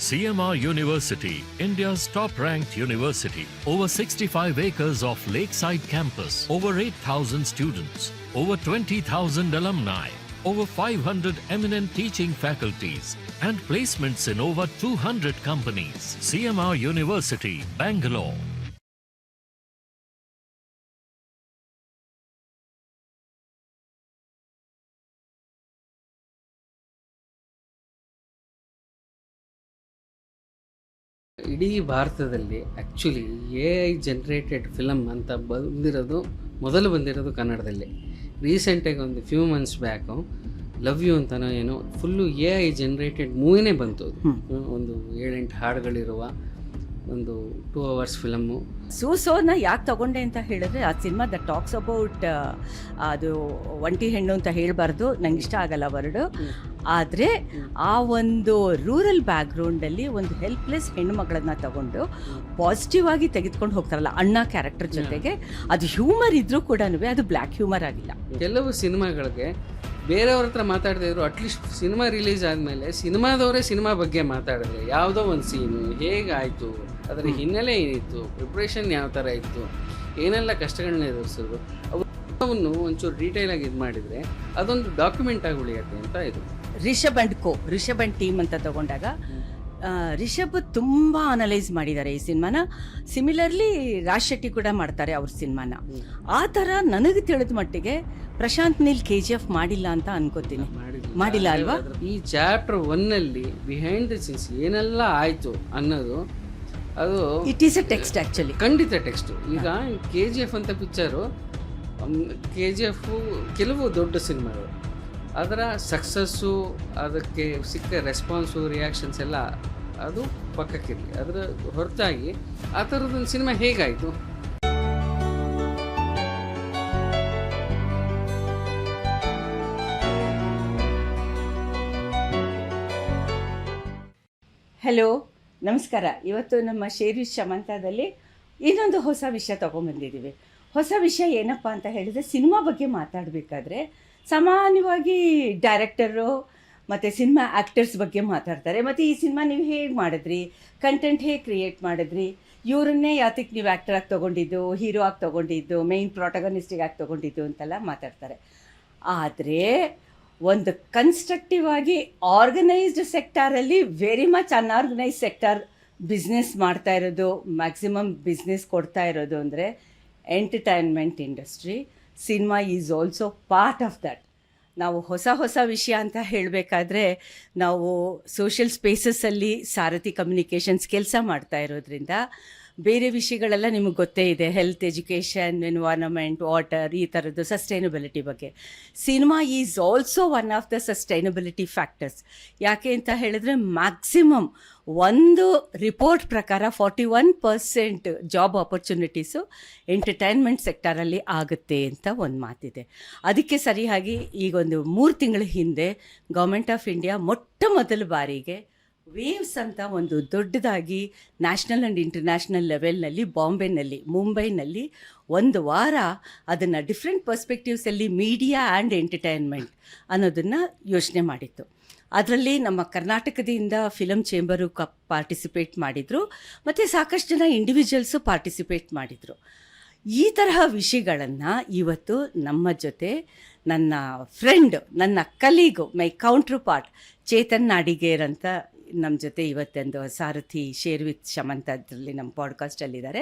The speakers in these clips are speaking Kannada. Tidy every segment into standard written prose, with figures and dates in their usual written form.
CMR University, India's top-ranked university. Over 65 acres of lakeside campus, over 8,000 students, over 20,000 alumni, over 500 eminent teaching faculties, and placements in over 200 companies. CMR University, Bangalore. ಇಡೀ ಭಾರತದಲ್ಲಿ ಆ್ಯಕ್ಚುಲಿ AI ಜನರೇಟೆಡ್ ಫಿಲಮ್ ಅಂತ ಮೊದಲು ಬಂದಿರೋದು ಕನ್ನಡದಲ್ಲಿ. ರೀಸೆಂಟಾಗಿ ಒಂದು few months back love you ಅಂತನೋ ಏನೋ ಫುಲ್ಲು AI ಜನರೇಟೆಡ್ ಮೂವಿನೇ ಬಂತು. ಒಂದು 7-8 ಹಾಡುಗಳಿರುವ ಒಂದು 2 hours ಫಿಲಮ್ಮು. ಸೂಸೋನ ಯಾಕೆ ತಗೊಂಡೆ ಅಂತ ಹೇಳಿದ್ರೆ ಆ ಸಿನಿಮಾ ದ ಟಾಕ್ಸ್ ಅಬೌಟ್ ಅದು ಒಂಟಿ ಹೆಣ್ಣು ಅಂತ ಹೇಳಬಾರ್ದು, ನಂಗೆ ಇಷ್ಟ ಆಗಲ್ಲ ವರ್ಡು. ಆದರೆ ಆ ಒಂದು ರೂರಲ್ ಬ್ಯಾಕ್ಗ್ರೌಂಡಲ್ಲಿ ಒಂದು ಹೆಲ್ಪ್ಲೆಸ್ ಹೆಣ್ಣುಮಗಳನ್ನ ತಗೊಂಡು ಪಾಸಿಟಿವ್ ಆಗಿ ತೆಗೆದುಕೊಂಡು ಹೋಗ್ತಾರಲ್ಲ ಅಣ್ಣ ಕ್ಯಾರೆಕ್ಟರ್ ಜೊತೆಗೆ, ಅದು ಹ್ಯೂಮರ್ ಇದ್ರೂ ಕೂಡ ಅದು ಬ್ಲ್ಯಾಕ್ ಹ್ಯೂಮರ್ ಆಗಿಲ್ಲ. ಕೆಲವು ಸಿನಿಮಾಗಳಿಗೆ ಬೇರೆಯವ್ರ ಹತ್ರ ಮಾತಾಡದೇ ಇದ್ರು ಅಟ್ಲೀಸ್ಟ್ ಸಿನಿಮಾ ರಿಲೀಸ್ ಆದಮೇಲೆ ಸಿನಿಮಾದವರೇ ಸಿನಿಮಾ ಬಗ್ಗೆ ಮಾತಾಡಿದ್ರೆ ಯಾವುದೋ ಒಂದು ಸೀನು ಹೇಗಾಯಿತು, ಅದರ ಹಿನ್ನೆಲೆ ಏನಿತ್ತು, ಪ್ರಿಪ್ರೇಷನ್ ಯಾವ ಥರ ಇತ್ತು, ಏನೆಲ್ಲ ಕಷ್ಟಗಳನ್ನ ಎದುರಿಸೋದು, ಅವನ್ನು ಒಂಚೂರು ಡೀಟೇಲಾಗಿ ಇದು ಮಾಡಿದರೆ ಅದೊಂದು ಡಾಕ್ಯುಮೆಂಟ್ ಆಗಿ ಉಳಿಯುತ್ತೆ ಅಂತ ಇದು. ರಿಷಬ್ ಅಂಡ್ ಟೀಮ್ ಅಂತ ತಗೊಂಡಾಗ ರಿಷಬ್ ತುಂಬ ಅನಲೈಸ್ ಮಾಡಿದ್ದಾರೆ ಈ ಸಿನಿಮಾನ. ಸಿಮಿಲರ್ಲಿ ರಾಜ್ ಶೆಟ್ಟಿ ಕೂಡ ಮಾಡ್ತಾರೆ ಅವ್ರ ಸಿನಿಮಾನ. ಆ ಥರ ನನಗೆ ತಿಳಿದ ಮಟ್ಟಿಗೆ ಪ್ರಶಾಂತ್ ನೀಲ್ KGF ಮಾಡಿಲ್ಲ ಅಂತ ಅನ್ಕೋತೀನಿ. ಮಾಡಿಲ್ಲ ಅಲ್ವಾ? ಈ ಚಾಪ್ಟರ್ 1 ಬಿಹೈಂಡ್ ದ ಸೀನ್ಸ್ ಏನೆಲ್ಲ ಆಯಿತು ಅನ್ನೋದು ಅದು it is A text actually, ಖಂಡಿತ ಟೆಕ್ಸ್ಟು. ಈಗ KGF ಅಂತ ಪಿಕ್ಚರು, KGF ಕೆಲವು ದೊಡ್ಡ ಸಿನಿಮಾಗಳು, ಅದರ ಸಕ್ಸಸ್ಸು, ಅದಕ್ಕೆ ಸಿಕ್ಕ ರೆಸ್ಪಾನ್ಸು, ರಿಯಾಕ್ಷನ್ಸ್ ಎಲ್ಲ ಅದು ಪಕ್ಕಕ್ಕಿರಲಿ. ಅದರ ಹೊರತಾಗಿ ಆ ಥರದೊಂದು ಸಿನಿಮಾ ಹೇಗಾಯಿತು? ಹಲೋ, ನಮಸ್ಕಾರ. ಇವತ್ತು ನಮ್ಮ ಶೇರು ಶಮಂತದಲ್ಲಿ ಇನ್ನೊಂದು ಹೊಸ ವಿಷಯ ತೊಗೊಂಬಂದಿದ್ದೀವಿ. ಹೊಸ ವಿಷಯ ಏನಪ್ಪ ಅಂತ ಹೇಳಿದರೆ, ಸಿನಿಮಾ ಬಗ್ಗೆ ಮಾತಾಡಬೇಕಾದ್ರೆ ಸಾಮಾನ್ಯವಾಗಿ ಡೈರೆಕ್ಟರು ಮತ್ತು ಸಿನಿಮಾ ಆ್ಯಕ್ಟರ್ಸ್ ಬಗ್ಗೆ ಮಾತಾಡ್ತಾರೆ. ಮತ್ತು ಈ ಸಿನಿಮಾ ನೀವು ಹೇಗೆ ಮಾಡಿದ್ರಿ, ಕಂಟೆಂಟ್ ಹೇಗೆ ಕ್ರಿಯೇಟ್ ಮಾಡಿದ್ರಿ, ಇವರನ್ನೇ ಯಾತಕ್ಕೆ ನೀವು ಆ್ಯಕ್ಟರ್ ಆಗಿ ತೊಗೊಂಡಿದ್ದು, ಹೀರೋ ಆಗಿ ತೊಗೊಂಡಿದ್ದು, ಮೇಯ್ನ್ ಪ್ರಾಟಗನಿಸ್ಟಿಗೆ ಆಗಿ ತೊಗೊಂಡಿದ್ದು ಅಂತೆಲ್ಲ ಮಾತಾಡ್ತಾರೆ. ಆದರೆ ಒಂದು ಕನ್ಸ್ಟ್ರಕ್ಟಿವ್ ಆಗಿ ಆರ್ಗನೈಸ್ಡ್ ಸೆಕ್ಟಾರಲ್ಲಿ very much unorganised sector business ಮಾಡ್ತಾ ಇರೋದು, ಮ್ಯಾಕ್ಸಿಮಮ್ ಬಿಸ್ನೆಸ್ ಕೊಡ್ತಾ ಇರೋದು ಅಂದರೆ entertainment industry. Cinema is also part of that. ನಾವು ಹೊಸ ವಿಷಯ ಅಂತ ಹೇಳಬೇಕಾದ್ರೆ, ನಾವು ಸೋಷಿಯಲ್ ಸ್ಪೇಸಸ್ಸಲ್ಲಿ ಸಾರಥಿ ಕಮ್ಯುನಿಕೇಷನ್ಸ್ ಕೆಲಸ ಮಾಡ್ತಾ ಇರೋದ್ರಿಂದ ಬೇರೆ ವಿಷಯಗಳೆಲ್ಲ ನಿಮಗೆ ಗೊತ್ತೇ ಇದೆ. ಹೆಲ್ತ್, ಎಜುಕೇಷನ್, ಎನ್ವೈರನ್ಮೆಂಟ್, ವಾಟರ್, ಈ ಥರದ್ದು ಸಸ್ಟೈನಬಿಲಿಟಿ ಬಗ್ಗೆ. Cinema is also one of the sustainability factors. ಯಾಕೆ ಅಂತ ಹೇಳಿದ್ರೆ, ಮ್ಯಾಕ್ಸಿಮಮ್ ಒಂದು ರಿಪೋರ್ಟ್ ಪ್ರಕಾರ 41% ಜಾಬ್ ಆಪರ್ಚುನಿಟೀಸು ಎಂಟರ್ಟೈನ್ಮೆಂಟ್ ಸೆಕ್ಟರಲ್ಲಿ ಆಗುತ್ತೆ ಅಂತ ಒಂದು ಮಾತಿದೆ. ಅದಕ್ಕೆ ಸರಿಯಾಗಿ ಈಗೊಂದು 3 ತಿಂಗಳ ಹಿಂದೆ ಗೌರ್ಮೆಂಟ್ ಆಫ್ ಇಂಡಿಯಾ ಮೊದಲ ಬಾರಿಗೆ ವೇವ್ಸ್ ಅಂತ ಒಂದು ದೊಡ್ಡದಾಗಿ ನ್ಯಾಷನಲ್ ಆ್ಯಂಡ್ ಇಂಟರ್ನ್ಯಾಷನಲ್ ಲೆವೆಲ್ನಲ್ಲಿ ಬಾಂಬೆನಲ್ಲಿ, ಮುಂಬೈನಲ್ಲಿ 1 ವಾರ ಅದನ್ನು ಡಿಫ್ರೆಂಟ್ ಪರ್ಸ್ಪೆಕ್ಟಿವ್ಸಲ್ಲಿ ಮೀಡಿಯಾ ಆ್ಯಂಡ್ ಎಂಟರ್ಟೈನ್ಮೆಂಟ್ ಅನ್ನೋದನ್ನು ಯೋಚನೆ ಮಾಡಿತ್ತು. ಅದರಲ್ಲಿ ನಮ್ಮ ಕರ್ನಾಟಕದಿಂದ ಫಿಲಮ್ ಚೇಂಬರು ಪಾರ್ಟಿಸಿಪೇಟ್ ಮಾಡಿದರು, ಮತ್ತು ಸಾಕಷ್ಟು ಜನ ಇಂಡಿವಿಜುವಲ್ಸು ಪಾರ್ಟಿಸಿಪೇಟ್ ಮಾಡಿದರು. ಈ ತರಹ ವಿಷಯಗಳನ್ನು ಇವತ್ತು ನಮ್ಮ ಜೊತೆ ನನ್ನ ಫ್ರೆಂಡ್, ನನ್ನ ಕಲೀಗು, ಮೈ ಕೌಂಟ್ರ್ ಪಾರ್ಟ್ ಚೇತನ್ ನಾಡಿಗೇರ್ ಅಂತ ನಮ್ಮ ಜೊತೆ ಇವತ್ತೊಂದು ಸಾರಥಿ ಶೇರ್ ವಿತ್ ಶಮಂತ ಅದರಲ್ಲಿ ನಮ್ಮ ಪಾಡ್ಕಾಸ್ಟಲ್ಲಿದ್ದಾರೆ.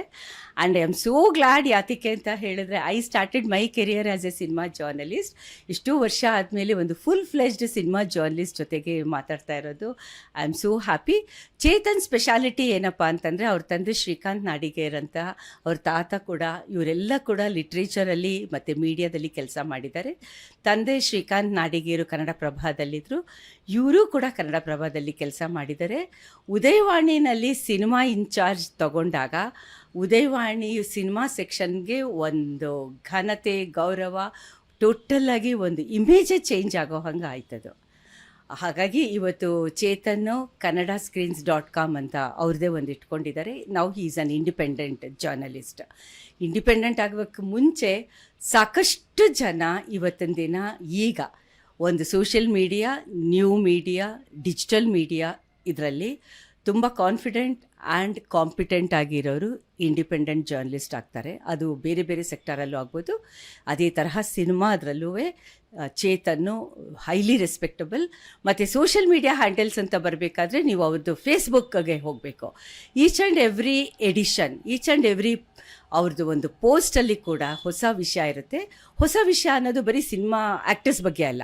And I am so glad. ಯಾತಕ್ಕೆ ಅಂತ ಹೇಳಿದ್ರೆ, I started my career as a cinema journalist. ಇಷ್ಟು ವರ್ಷ ಆದಮೇಲೆ ಒಂದು ಫುಲ್ ಫ್ಲೆಜ್ಡ್ ಸಿನಿಮಾ ಜರ್ನಲಿಸ್ಟ್ ಜೊತೆಗೆ ಮಾತಾಡ್ತಾ ಇರೋದು. I am so happy. Chetan speciality ಏನಪ್ಪ ಅಂತಂದರೆ, ಅವ್ರ ತಂದೆ ಶ್ರೀಕಾಂತ್ ನಾಡಿಗೇರ್ ಅಂತ, ಅವ್ರ ತಾತ ಕೂಡ, ಇವರೆಲ್ಲ ಕೂಡ ಲಿಟ್ರೇಚರಲ್ಲಿ ಮತ್ತು ಮೀಡಿಯಾದಲ್ಲಿ ಕೆಲಸ ಮಾಡಿದ್ದಾರೆ. ತಂದೆ ಶ್ರೀಕಾಂತ್ ನಾಡಿಗೇರು ಕನ್ನಡ ಪ್ರಭಾದಲ್ಲಿದ್ದರು, ಇವರು ಕೂಡ ಕನ್ನಡ ಪ್ರಭಾದಲ್ಲಿ ಕೆಲಸ ಮಾಡಿದ್ದಾರೆ. ಉದಯವಾಣಿನಲ್ಲಿ ಸಿನಿಮಾ ಇನ್ಚಾರ್ಜ್ ತಗೊಂಡಾಗ ಉದಯವಾಣಿ ಸಿನಿಮಾ ಸೆಕ್ಷನ್ಗೆ ಒಂದು ಘನತೆ, ಗೌರವ, ಟೋಟಲ್ಲಾಗಿ ಒಂದು ಇಮೇಜೇ ಚೇಂಜ್ ಆಗೋ ಹಂಗೆ ಆಯ್ತದು. ಹಾಗಾಗಿ ಇವತ್ತು ಚೇತನ್ನು kannadascreens.com ಅಂತ ಅವ್ರದ್ದೇ ಒಂದು ಇಟ್ಕೊಂಡಿದ್ದಾರೆ. ನಾವು he is an independent journalist. Independent ಆಗೋಕ್ಕೆ ಮುಂಚೆ ಸಾಕಷ್ಟು ಜನ ಇವತ್ತಿನ ದಿನ ಈಗ ಒಂದು social media, new media, digital media ಇದರಲ್ಲಿ ತುಂಬ ಕಾನ್ಫಿಡೆಂಟ್ ಆ್ಯಂಡ್ ಕಾಂಪಿಟೆಂಟ್ ಆಗಿರೋರು ಇಂಡಿಪೆಂಡೆಂಟ್ ಜರ್ನಲಿಸ್ಟ್ ಆಗ್ತಾರೆ. ಅದು ಬೇರೆ ಬೇರೆ ಸೆಕ್ಟರಲ್ಲೂ ಆಗ್ಬೋದು. ಅದೇ ತರಹ ಸಿನಿಮಾದ್ರಲ್ಲೂ ಚೇತನ್ನು ಹೈಲಿ ರೆಸ್ಪೆಕ್ಟಬಲ್. ಮತ್ತು ಸೋಷಿಯಲ್ ಮೀಡಿಯಾ ಹ್ಯಾಂಡಲ್ಸ್ ಅಂತ ಬರಬೇಕಾದ್ರೆ ನೀವು ಅವ್ರದ್ದು ಫೇಸ್ಬುಕ್ಗೆ ಹೋಗಬೇಕು. Each and every edition, each and every ಅವ್ರದ್ದು ಒಂದು ಪೋಸ್ಟಲ್ಲಿ ಕೂಡ ಹೊಸ ವಿಷಯ ಇರುತ್ತೆ. ಹೊಸ ವಿಷಯ ಅನ್ನೋದು ಬರೀ ಸಿನಿಮಾ ಆ್ಯಕ್ಟರ್ಸ್ ಬಗ್ಗೆ ಅಲ್ಲ,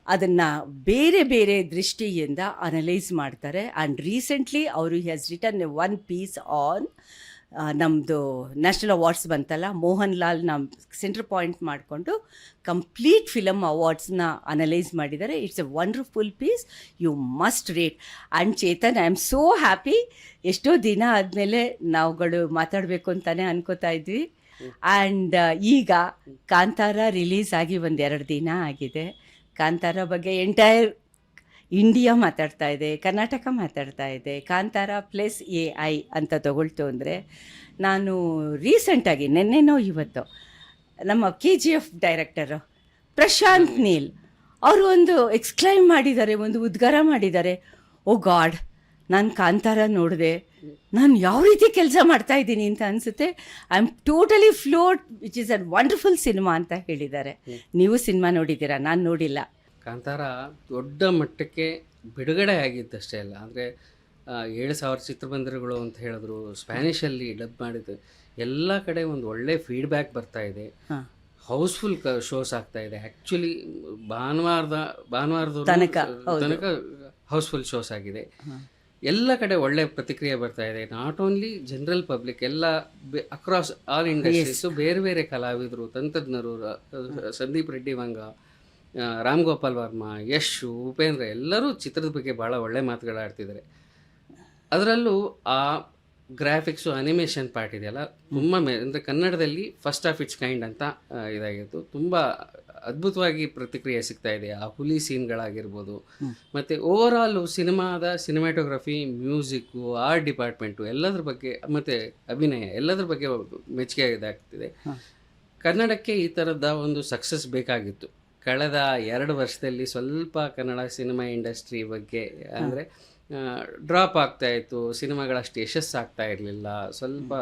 ಅದನ್ನು ಬೇರೆ ಬೇರೆ ದೃಷ್ಟಿಯಿಂದ ಅನಲೈಸ್ ಮಾಡ್ತಾರೆ. ಆ್ಯಂಡ್ ರೀಸೆಂಟ್ಲಿ ಅವರು has written one piece on ನಮ್ಮದು ನ್ಯಾಷನಲ್ ಅವಾರ್ಡ್ಸ್ ಬಂತಲ್ಲ, ಮೋಹನ್ ಲಾಲ್ನ ಸೆಂಟ್ರ್ ಪಾಯಿಂಟ್ ಮಾಡಿಕೊಂಡು ಕಂಪ್ಲೀಟ್ ಫಿಲಮ್ ಅವಾರ್ಡ್ಸ್ನ ಅನಲೈಸ್ ಮಾಡಿದ್ದಾರೆ. It's a wonderful piece, you must read. And Chetan, I am so happy. ಎಷ್ಟೋ ದಿನ ಆದಮೇಲೆ ನಾವುಗಳು ಮಾತಾಡಬೇಕು ಅಂತಲೇ ಅನ್ಕೋತಾ ಇದ್ವಿ. ಆ್ಯಂಡ್ ಈಗ ಕಾಂತಾರ ರಿಲೀಸ್ ಆಗಿ 1-2 ದಿನ ಆಗಿದೆ. ಕಾಂತಾರ ಬಗ್ಗೆ ಎಂಟೈರ್ ಇಂಡಿಯಾ ಮಾತಾಡ್ತಾ ಇದೆ, ಕರ್ನಾಟಕ ಮಾತಾಡ್ತಾ ಇದೆ. ಕಾಂತಾರ ಪ್ಲಸ್ AI ಅಂತ ತಗೊಳ್ತು ಅಂದರೆ, ನಾನು ರೀಸೆಂಟಾಗಿ ನೆನ್ನೆನೋ ಇವತ್ತು ನಮ್ಮ KGF ಡೈರೆಕ್ಟರು ಪ್ರಶಾಂತ್ ನೀಲ್ ಅವರು ಒಂದು ಎಕ್ಸ್ಕ್ಲೈಮ್ ಮಾಡಿದ್ದಾರೆ, ಒಂದು ಉದ್ಗಾರ ಮಾಡಿದ್ದಾರೆ. ಓ ಗಾಡ್, ನಾನು ಕಾಂತಾರ ನೋಡಿದೆ, ನಾನು ಯಾವ ರೀತಿ ಕೆಲಸ ಮಾಡ್ತಾ ಇದ್ದೀನಿ ಅಂತ ಅನಿಸುತ್ತೆ. I am totally float, which is a wonderful cinema ಅಂತ ಹೇಳಿದ್ದಾರೆ. ನೀವು ಸಿನಿಮಾ ನೋಡಿದ್ದೀರಾ? ನಾನು ನೋಡಿಲ್ಲ. ಕಾಂತಾರ ದೊಡ್ಡ ಮಟ್ಟಕ್ಕೆ ಬಿಡುಗಡೆ ಆಗಿದ್ದಷ್ಟೇ ಅಲ್ಲ, ಅಂದರೆ 7,000 ಚಿತ್ರಮಂದಿರಗಳು ಅಂತ ಹೇಳಿದ್ರು, ಸ್ಪ್ಯಾನಿಷಲ್ಲಿ ಡಬ್ ಮಾಡಿದ್ದು, ಎಲ್ಲ ಕಡೆ ಒಂದು ಒಳ್ಳೆ ಫೀಡ್ಬ್ಯಾಕ್ ಬರ್ತಾ ಇದೆ. ಹೌಸ್ಫುಲ್ ಶೋಸ್ ಆಗ್ತಾ ಇದೆ. ಆ್ಯಕ್ಚುಲಿ ಭಾನುವಾರದ ತನಕ ಹೌಸ್ಫುಲ್ ಶೋಸ್ ಆಗಿದೆ. ಎಲ್ಲ ಕಡೆ ಒಳ್ಳೆ ಪ್ರತಿಕ್ರಿಯೆ ಬರ್ತಾ ಇದೆ. ನಾಟ್ ಓನ್ಲಿ ಜನರಲ್ ಪಬ್ಲಿಕ್, ಎಲ್ಲ ಅಕ್ರಾಸ್ ಆಲ್ ಇಂಡಸ್ಟ್ರೀಸು, ಬೇರೆ ಬೇರೆ ಕಲಾವಿದರು, ತಂತ್ರಜ್ಞರು, ಸಂದೀಪ್ ರೆಡ್ಡಿ ವಂಗ, ರಾಮ್ ಗೋಪಾಲ್ ವರ್ಮಾ, ಯಶ್, ಉಪೇಂದ್ರ ಎಲ್ಲರೂ ಚಿತ್ರದ ಬಗ್ಗೆ ಭಾಳ ಒಳ್ಳೆ ಮಾತುಗಳಾಡ್ತಿದ್ದಾರೆ. ಅದರಲ್ಲೂ ಆ ಗ್ರಾಫಿಕ್ಸು, ಅನಿಮೇಷನ್ ಪಾರ್ಟ್ ಇದೆಯಲ್ಲ, ತುಂಬ ಅಂದರೆ ಕನ್ನಡದಲ್ಲಿ ಫಸ್ಟ್ ಆಫ್ ಇಟ್ಸ್ ಕೈಂಡ್ ಅಂತ ಇದಾಗಿತ್ತು. ತುಂಬ ಅದ್ಭುತವಾಗಿ ಪ್ರತಿಕ್ರಿಯೆ ಸಿಗ್ತಾ ಇದೆ. ಆ ಹುಲಿ ಸೀನ್ಗಳಾಗಿರ್ಬೋದು, ಮತ್ತು overall cinematography, music, art department ಎಲ್ಲದ್ರ ಬಗ್ಗೆ, ಮತ್ತು ಅಭಿನಯ ಎಲ್ಲದ್ರ ಬಗ್ಗೆ ಮೆಚ್ಚುಗೆ ಇದಾಗ್ತಿದೆ. ಕನ್ನಡಕ್ಕೆ ಈ ಥರದ ಒಂದು ಸಕ್ಸಸ್ ಬೇಕಾಗಿತ್ತು. ಕಳೆದ 2 ವರ್ಷದಲ್ಲಿ ಸ್ವಲ್ಪ ಕನ್ನಡ ಸಿನಿಮಾ ಇಂಡಸ್ಟ್ರಿ ಬಗ್ಗೆ ಅಂದರೆ ಡ್ರಾಪ್ ಆಗ್ತಾಯಿತ್ತು. ಸಿನಿಮಾಗಳಷ್ಟು ಯಶಸ್ಸಾಗ್ತಾ ಇರಲಿಲ್ಲ. ಸ್ವಲ್ಪ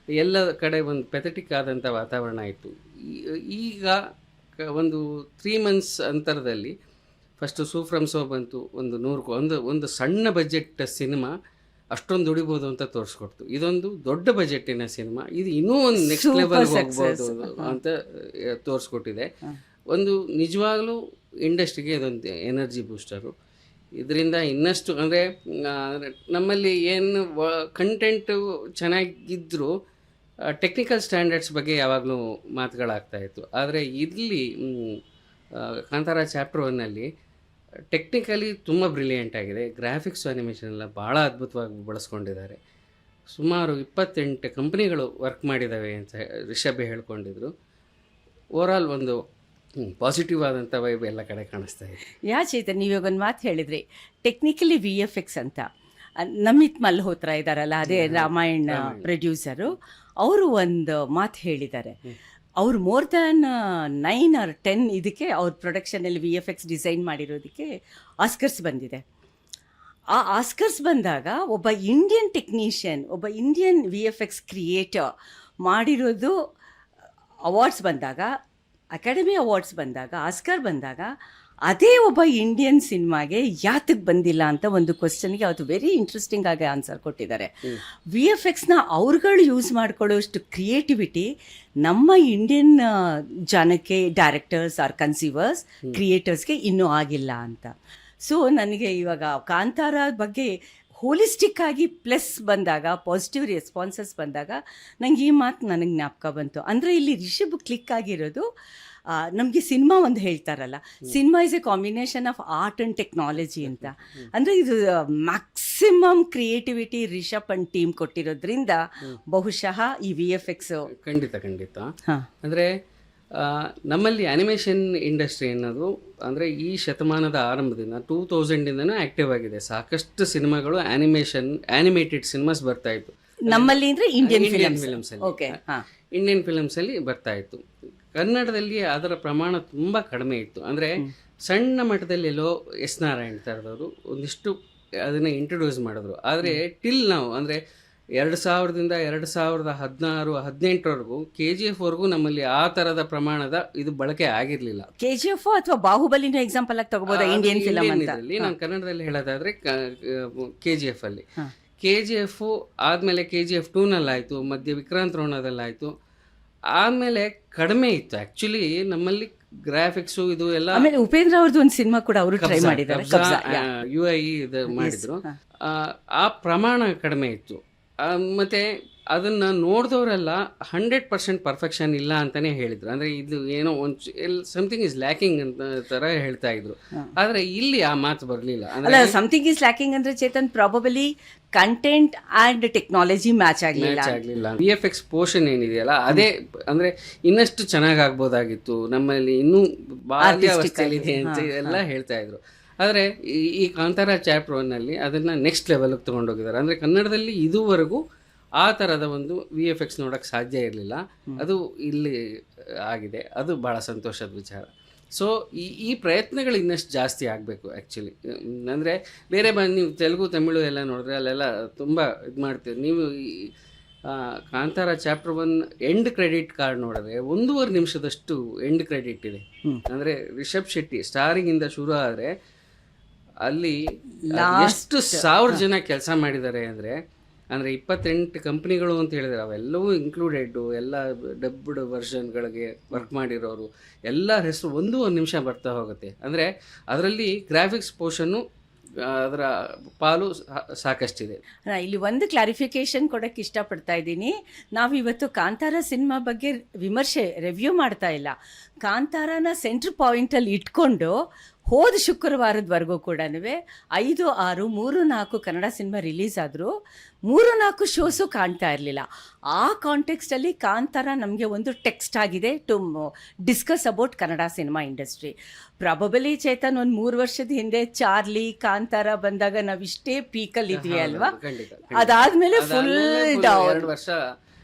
ಎಲ್ಲ ಕಡೆ ಒಂದು ಪೆಥೆಟಿಕ್ ಆದಂಥ ವಾತಾವರಣ ಇತ್ತು. ಈಗ ಒಂದು 3 months ಅಂತರದಲ್ಲಿ ಫಸ್ಟು ಸೂಫ್ರಮ್ ಸೋ ಬಂತು. ಒಂದು ಸಣ್ಣ ಬಜೆಟ್ ಸಿನಿಮಾ ಅಷ್ಟೊಂದು ದುಡಿಬೋದು ಅಂತ ತೋರಿಸ್ಕೊಡ್ತು. ಇದೊಂದು ದೊಡ್ಡ ಬಜೆಟ್ಟಿನ ಸಿನಿಮಾ, ಇದು ಇನ್ನೂ ಒಂದು ನೆಕ್ಸ್ಟ್ ಲೆವೆಲ್ಗೆ ಹೋಗ್ಬೋದು ಅಂತ ತೋರಿಸ್ಕೊಟ್ಟಿದೆ. ಒಂದು ನಿಜವಾಗ್ಲೂ ಇಂಡಸ್ಟ್ರಿಗೆ ಇದೊಂದು ಎನರ್ಜಿ ಬೂಸ್ಟರು. ಇದರಿಂದ ಇನ್ನಷ್ಟು ಅಂದರೆ ನಮ್ಮಲ್ಲಿ ಏನು ಕಂಟೆಂಟು ಚೆನ್ನಾಗಿದ್ದರೂ ಟೆಕ್ನಿಕಲ್ ಸ್ಟ್ಯಾಂಡರ್ಡ್ಸ್ ಬಗ್ಗೆ ಯಾವಾಗಲೂ ಮಾತುಗಳಾಗ್ತಾಯಿತ್ತು. ಆದರೆ ಇಲ್ಲಿ ಕಾಂತಾರ ಚಾಪ್ಟರ್ 1ನಲ್ಲಿ ಟೆಕ್ನಿಕಲಿ ತುಂಬ ಬ್ರಿಲಿಯಂಟ್ ಆಗಿದೆ. ಗ್ರಾಫಿಕ್ಸ್, ಅನಿಮೇಷನ್ ಎಲ್ಲ ಭಾಳ ಅದ್ಭುತವಾಗಿ ಬಳಸ್ಕೊಂಡಿದ್ದಾರೆ. ಸುಮಾರು 28 ಕಂಪ್ನಿಗಳು ವರ್ಕ್ ಮಾಡಿದ್ದಾವೆ ಅಂತ ರಿಷಬ್ ಹೇಳ್ಕೊಂಡಿದ್ರು. ಓವರಾಲ್ ಒಂದು ಪಾಸಿಟಿವ್ ಆದಂಥ ವೈಬ್ ಎಲ್ಲ ಕಡೆ ಕಾಣಿಸ್ತಾ ಇದೆ. ಚೇತನ್, ನೀವಾಗ ಒಂದು ಮಾತು ಹೇಳಿದ್ರಿ, ಟೆಕ್ನಿಕಲಿ VFX ಅಂತ. ನಮಿತ್ ಮಲ್ಹೋತ್ರಾ ಇದ್ದಾರಲ್ಲ, ಅದೇ ರಾಮಾಯಣ ಪ್ರೊಡ್ಯೂಸರು, ಅವರು ಒಂದು ಮಾತು ಹೇಳಿದ್ದಾರೆ. ಅವರು ಮೋರ್ ದ್ಯಾನ್ 9 or 10 ಇದಕ್ಕೆ ಅವ್ರ ಪ್ರೊಡಕ್ಷನಲ್ಲಿ VFX ಡಿಸೈನ್ ಮಾಡಿರೋದಕ್ಕೆ ಆಸ್ಕರ್ಸ್ ಬಂದಿದೆ. ಆ ಆಸ್ಕರ್ಸ್ ಬಂದಾಗ ಒಬ್ಬ ಇಂಡಿಯನ್ ಟೆಕ್ನಿಷಿಯನ್, ಒಬ್ಬ ಇಂಡಿಯನ್ VFX ಕ್ರಿಯೇಟರ್ ಮಾಡಿರೋದು ಅವಾರ್ಡ್ಸ್ ಬಂದಾಗ, ಅಕಾಡೆಮಿ ಅವಾರ್ಡ್ಸ್ ಬಂದಾಗ, ಆಸ್ಕರ್ ಬಂದಾಗ, ಅದೇ ಒಬ್ಬ ಇಂಡಿಯನ್ ಸಿನಿಮಾಗೆ ಯಾತಕ್ಕೆ ಬಂದಿಲ್ಲ ಅಂತ ಒಂದು ಕ್ವಶನ್ಗೆ ಅವತ್ತು ವೆರಿ ಇಂಟ್ರೆಸ್ಟಿಂಗ್ ಆಗಿ ಆನ್ಸರ್ ಕೊಟ್ಟಿದ್ದಾರೆ. VFXನ ಅವ್ರುಗಳು ಯೂಸ್ ಮಾಡ್ಕೊಳ್ಳೋಷ್ಟು ಕ್ರಿಯೇಟಿವಿಟಿ ನಮ್ಮ ಇಂಡಿಯನ್ ಜನಕ್ಕೆ, ಡೈರೆಕ್ಟರ್ಸ್ ಆರ್ ಕನ್ಸೀವರ್ಸ್, ಕ್ರಿಯೇಟರ್ಸ್ಗೆ ಇನ್ನೂ ಆಗಿಲ್ಲ ಅಂತ. ಸೊ ನನಗೆ ಇವಾಗ ಕಾಂತಾರ ಬಗ್ಗೆ ಹೋಲಿಸ್ಟಿಕ್ ಆಗಿ ಪ್ಲಸ್ ಬಂದಾಗ, ಪಾಸಿಟಿವ್ ರೆಸ್ಪಾನ್ಸಸ್ ಬಂದಾಗ ನನಗೆ ಈ ಮಾತು ನನಗೆ ಜ್ಞಾಪಕ ಬಂತು. ಅಂದರೆ ಇಲ್ಲಿ ರಿಷಬ್ ಕ್ಲಿಕ್ ಆಗಿರೋದು, ನಮಗೆ ಸಿನಿಮಾ ಒಂದು ಹೇಳ್ತಾರಲ್ಲ, cinema is a combination of art and technology ಅಂತ. ಅಂದರೆ ಇದು maximum creativity Rishab and team ಕೊಟ್ಟಿರೋದ್ರಿಂದ ಬಹುಶಃ ಈ VFX ಖಂಡಿತ ಅಂದರೆ ನಮ್ಮಲ್ಲಿ ಆ್ಯನಿಮೇಷನ್ ಇಂಡಸ್ಟ್ರಿ ಅನ್ನೋದು ಅಂದರೆ ಈ ಶತಮಾನದ ಆರಂಭದಿಂದ 2000ಇಂದನೂ ಆ್ಯಕ್ಟಿವ್ ಆಗಿದೆ. ಸಾಕಷ್ಟು ಸಿನಿಮಾಗಳು ಆ್ಯನಿಮೇಟೆಡ್ ಸಿನಿಮಾಸ್ ಬರ್ತಾಯಿತ್ತು ನಮ್ಮಲ್ಲಿ, ಅಂದರೆ ಇಂಡಿಯನ್ ಫಿಲಮ್ಸಲ್ಲಿ ಬರ್ತಾಯಿತ್ತು. ಕನ್ನಡದಲ್ಲಿ ಅದರ ಪ್ರಮಾಣ ತುಂಬ ಕಡಿಮೆ ಇತ್ತು. ಅಂದರೆ ಸಣ್ಣ ಮಟ್ಟದಲ್ಲಿ ಎಲ್ಲೋ ಎಸ್ ನಾರಾಯಣ್ ಥರದವರು ಒಂದಿಷ್ಟು ಅದನ್ನು ಇಂಟ್ರೊಡ್ಯೂಸ್ ಮಾಡಿದ್ರು. ಆದರೆ ಟಿಲ್ ನಾವು ಅಂದರೆ 2000ದಿಂದ 2016-17ವರೆಗೂ KGF ವರೆಗೂ ನಮ್ಮಲ್ಲಿ ಆ ಥರದ ಪ್ರಮಾಣದ ಇದು ಬಳಕೆ ಆಗಿರಲಿಲ್ಲ. KGF ಅಥವಾ ಬಾಹುಬಲಿನ ಎಕ್ಸಾಂಪಲ್ ಆಗಿ ತಗೋಬೋದಾ ಇಂಡಿಯನ್ ಫಿಲಮ್ ಅಂತ? ನಾನು ಕನ್ನಡದಲ್ಲಿ ಹೇಳೋದಾದ್ರೆ KGF ಅಲ್ಲಿ KGF ಆದಮೇಲೆ KGF 2ನಲ್ಲಾಯಿತು, ಮಧ್ಯೆ ವಿಕ್ರಾಂತ್ ರೋಣದಲ್ಲಾಯಿತು, ಆಮೇಲೆ ಕಡಿಮೆ ಇತ್ತು ಆ್ಯಕ್ಚುಲಿ ನಮ್ಮಲ್ಲಿ ಗ್ರಾಫಿಕ್ಸು ಇದು ಎಲ್ಲ. ಆಮೇಲೆ ಉಪೇಂದ್ರ ಅವ್ರದ್ದು ಒಂದು ಸಿನಿಮಾ ಕೂಡ ಅವರು ಟ್ರೈ ಮಾಡಿದ್ದಾರೆ, UI ಇದು ಮಾಡಿದ್ರು. ಆ ಪ್ರಮಾಣ ಕಡಿಮೆ ಇತ್ತು. ಮತ್ತು ಅದನ್ನು ನೋಡಿದವರೆಲ್ಲ 100% ಪರ್ಫೆಕ್ಷನ್ ಇಲ್ಲ ಅಂತಲೇ ಹೇಳಿದರು. ಅಂದರೆ ಇದು ಏನೋ ಒಂದು ಸಮಥಿಂಗ್ ಇಸ್ ಲ್ಯಾಕಿಂಗ್ ಅಂತ ಥರ ಹೇಳ್ತಾ ಇದ್ರು. ಆದರೆ ಇಲ್ಲಿ ಆ ಮಾತು ಬರಲಿಲ್ಲ. ಅಲ್ಲ, ಸಮಥಿಂಗ್ ಇಸ್ ಲ್ಯಾಕಿಂಗ್ ಅಂದರೆ Chetan probably content and technology match ಆಗಲಿಲ್ಲ. VFX ಪೋರ್ಷನ್ ಏನಿದೆಯಲ್ಲ ಅದೇ ಅಂದರೆ ಇನ್ನಷ್ಟು ಚೆನ್ನಾಗಿ ಆಗ್ಬೋದಾಗಿತ್ತು, ನಮ್ಮಲ್ಲಿ ಇನ್ನೂ ಬಾಲ್ಯಾವಸ್ಥೆಯಲ್ಲಿದೆ ಅಂತ ಎಲ್ಲ ಹೇಳ್ತಾ ಇದ್ರು. ಆದರೆ ಈ ಕಾಂತಾರ ಚಾಪ್ಟರ್ 1ನಲ್ಲಿ ಅದನ್ನು ನೆಕ್ಸ್ಟ್ ಲೆವೆಲ್ಗೆ ತೊಗೊಂಡೋಗಿದ್ದಾರೆ. ಅಂದರೆ ಕನ್ನಡದಲ್ಲಿ ಇದುವರೆಗೂ ಆ ಥರದ ಒಂದು VFX ನೋಡೋಕ್ಕೆ ಸಾಧ್ಯ ಇರಲಿಲ್ಲ, ಅದು ಇಲ್ಲಿ ಆಗಿದೆ. ಅದು ಭಾಳ ಸಂತೋಷದ ವಿಚಾರ. ಸೊ ಈ ಪ್ರಯತ್ನಗಳು ಇನ್ನಷ್ಟು ಜಾಸ್ತಿ ಆಗಬೇಕು ಆ್ಯಕ್ಚುಲಿ. ಅಂದರೆ ಬೇರೆ ನೀವು ತೆಲುಗು ತಮಿಳು ಎಲ್ಲ ನೋಡಿದ್ರೆ ಅಲ್ಲೆಲ್ಲ ತುಂಬ ಇದು ಮಾಡ್ತೀವಿ. ನೀವು ಈ Kantara chapter 1 end credit card ನೋಡಿದ್ರೆ 1.5 ನಿಮಿಷದಷ್ಟು ಎಂಡ್ ಕ್ರೆಡಿಟ್ ಇದೆ. ಅಂದರೆ ರಿಷಬ್ ಶೆಟ್ಟಿ ಸ್ಟಾರಿಂಗಿಂದ ಶುರು ಆದರೆ ಅಲ್ಲಿ ಎಷ್ಟು 1000 ಜನ ಕೆಲಸ ಮಾಡಿದ್ದಾರೆ ಅಂದರೆ 28 ಕಂಪ್ನಿಗಳು ಅಂತ ಹೇಳಿದರೆ ಅವೆಲ್ಲವೂ ಇನ್ಕ್ಲೂಡೆಡ್ಡು. ಎಲ್ಲ ಡಬ್ಡ್ ವರ್ಷನ್ಗಳಿಗೆ ವರ್ಕ್ ಮಾಡಿರೋರು ಎಲ್ಲರ ಹೆಸರು 1 ನಿಮಿಷ ಬರ್ತಾ ಹೋಗುತ್ತೆ. ಅಂದರೆ ಅದರಲ್ಲಿ ಗ್ರಾಫಿಕ್ಸ್ ಪೋರ್ಷನ್ನು ಅದರ ಪಾಲು ಸಾಕಷ್ಟಿದೆ. ಇಲ್ಲಿ ಒಂದು ಕ್ಲಾರಿಫಿಕೇಶನ್ ಕೊಡೋಕ್ಕೆ ಇಷ್ಟಪಡ್ತಾ ಇದ್ದೀನಿ. ನಾವಿವತ್ತು ಕಾಂತಾರ ಸಿನಿಮಾ ಬಗ್ಗೆ ರಿವ್ಯೂ ಮಾಡ್ತಾ ಇಲ್ಲ. ಕಾಂತಾರನ ಸೆಂಟ್ರ್ ಪಾಯಿಂಟಲ್ಲಿ ಇಟ್ಕೊಂಡು ಹೋದ ಶುಕ್ರವಾರದವರೆಗೂ ಕೂಡ 5, 6, 3, 4 ಕನ್ನಡ ಸಿನಿಮಾ ರಿಲೀಸ್ ಆದರೂ 3-4 ಶೋಸು ಕಾಣ್ತಾ ಇರಲಿಲ್ಲ. ಆ ಕಾಂಟೆಕ್ಸ್ಟಲ್ಲಿ ಕಾಂತಾರ ನಮಗೆ ಒಂದು ಟೆಕ್ಸ್ಟ್ ಆಗಿದೆ to discuss about Kannada cinema industry. Probably Chetan ಒಂದು 3 ವರ್ಷದ ಹಿಂದೆ ಚಾರ್ಲಿ, ಕಾಂತಾರ ಬಂದಾಗ ನಾವಿಷ್ಟೇ ಪೀಕಲ್ಲಿ ಇದ್ವಿ ಅಲ್ವಾ? ಅದಾದ್ಮೇಲೆ ಫುಲ್ ಡೌನ್. 2 ವರ್ಷ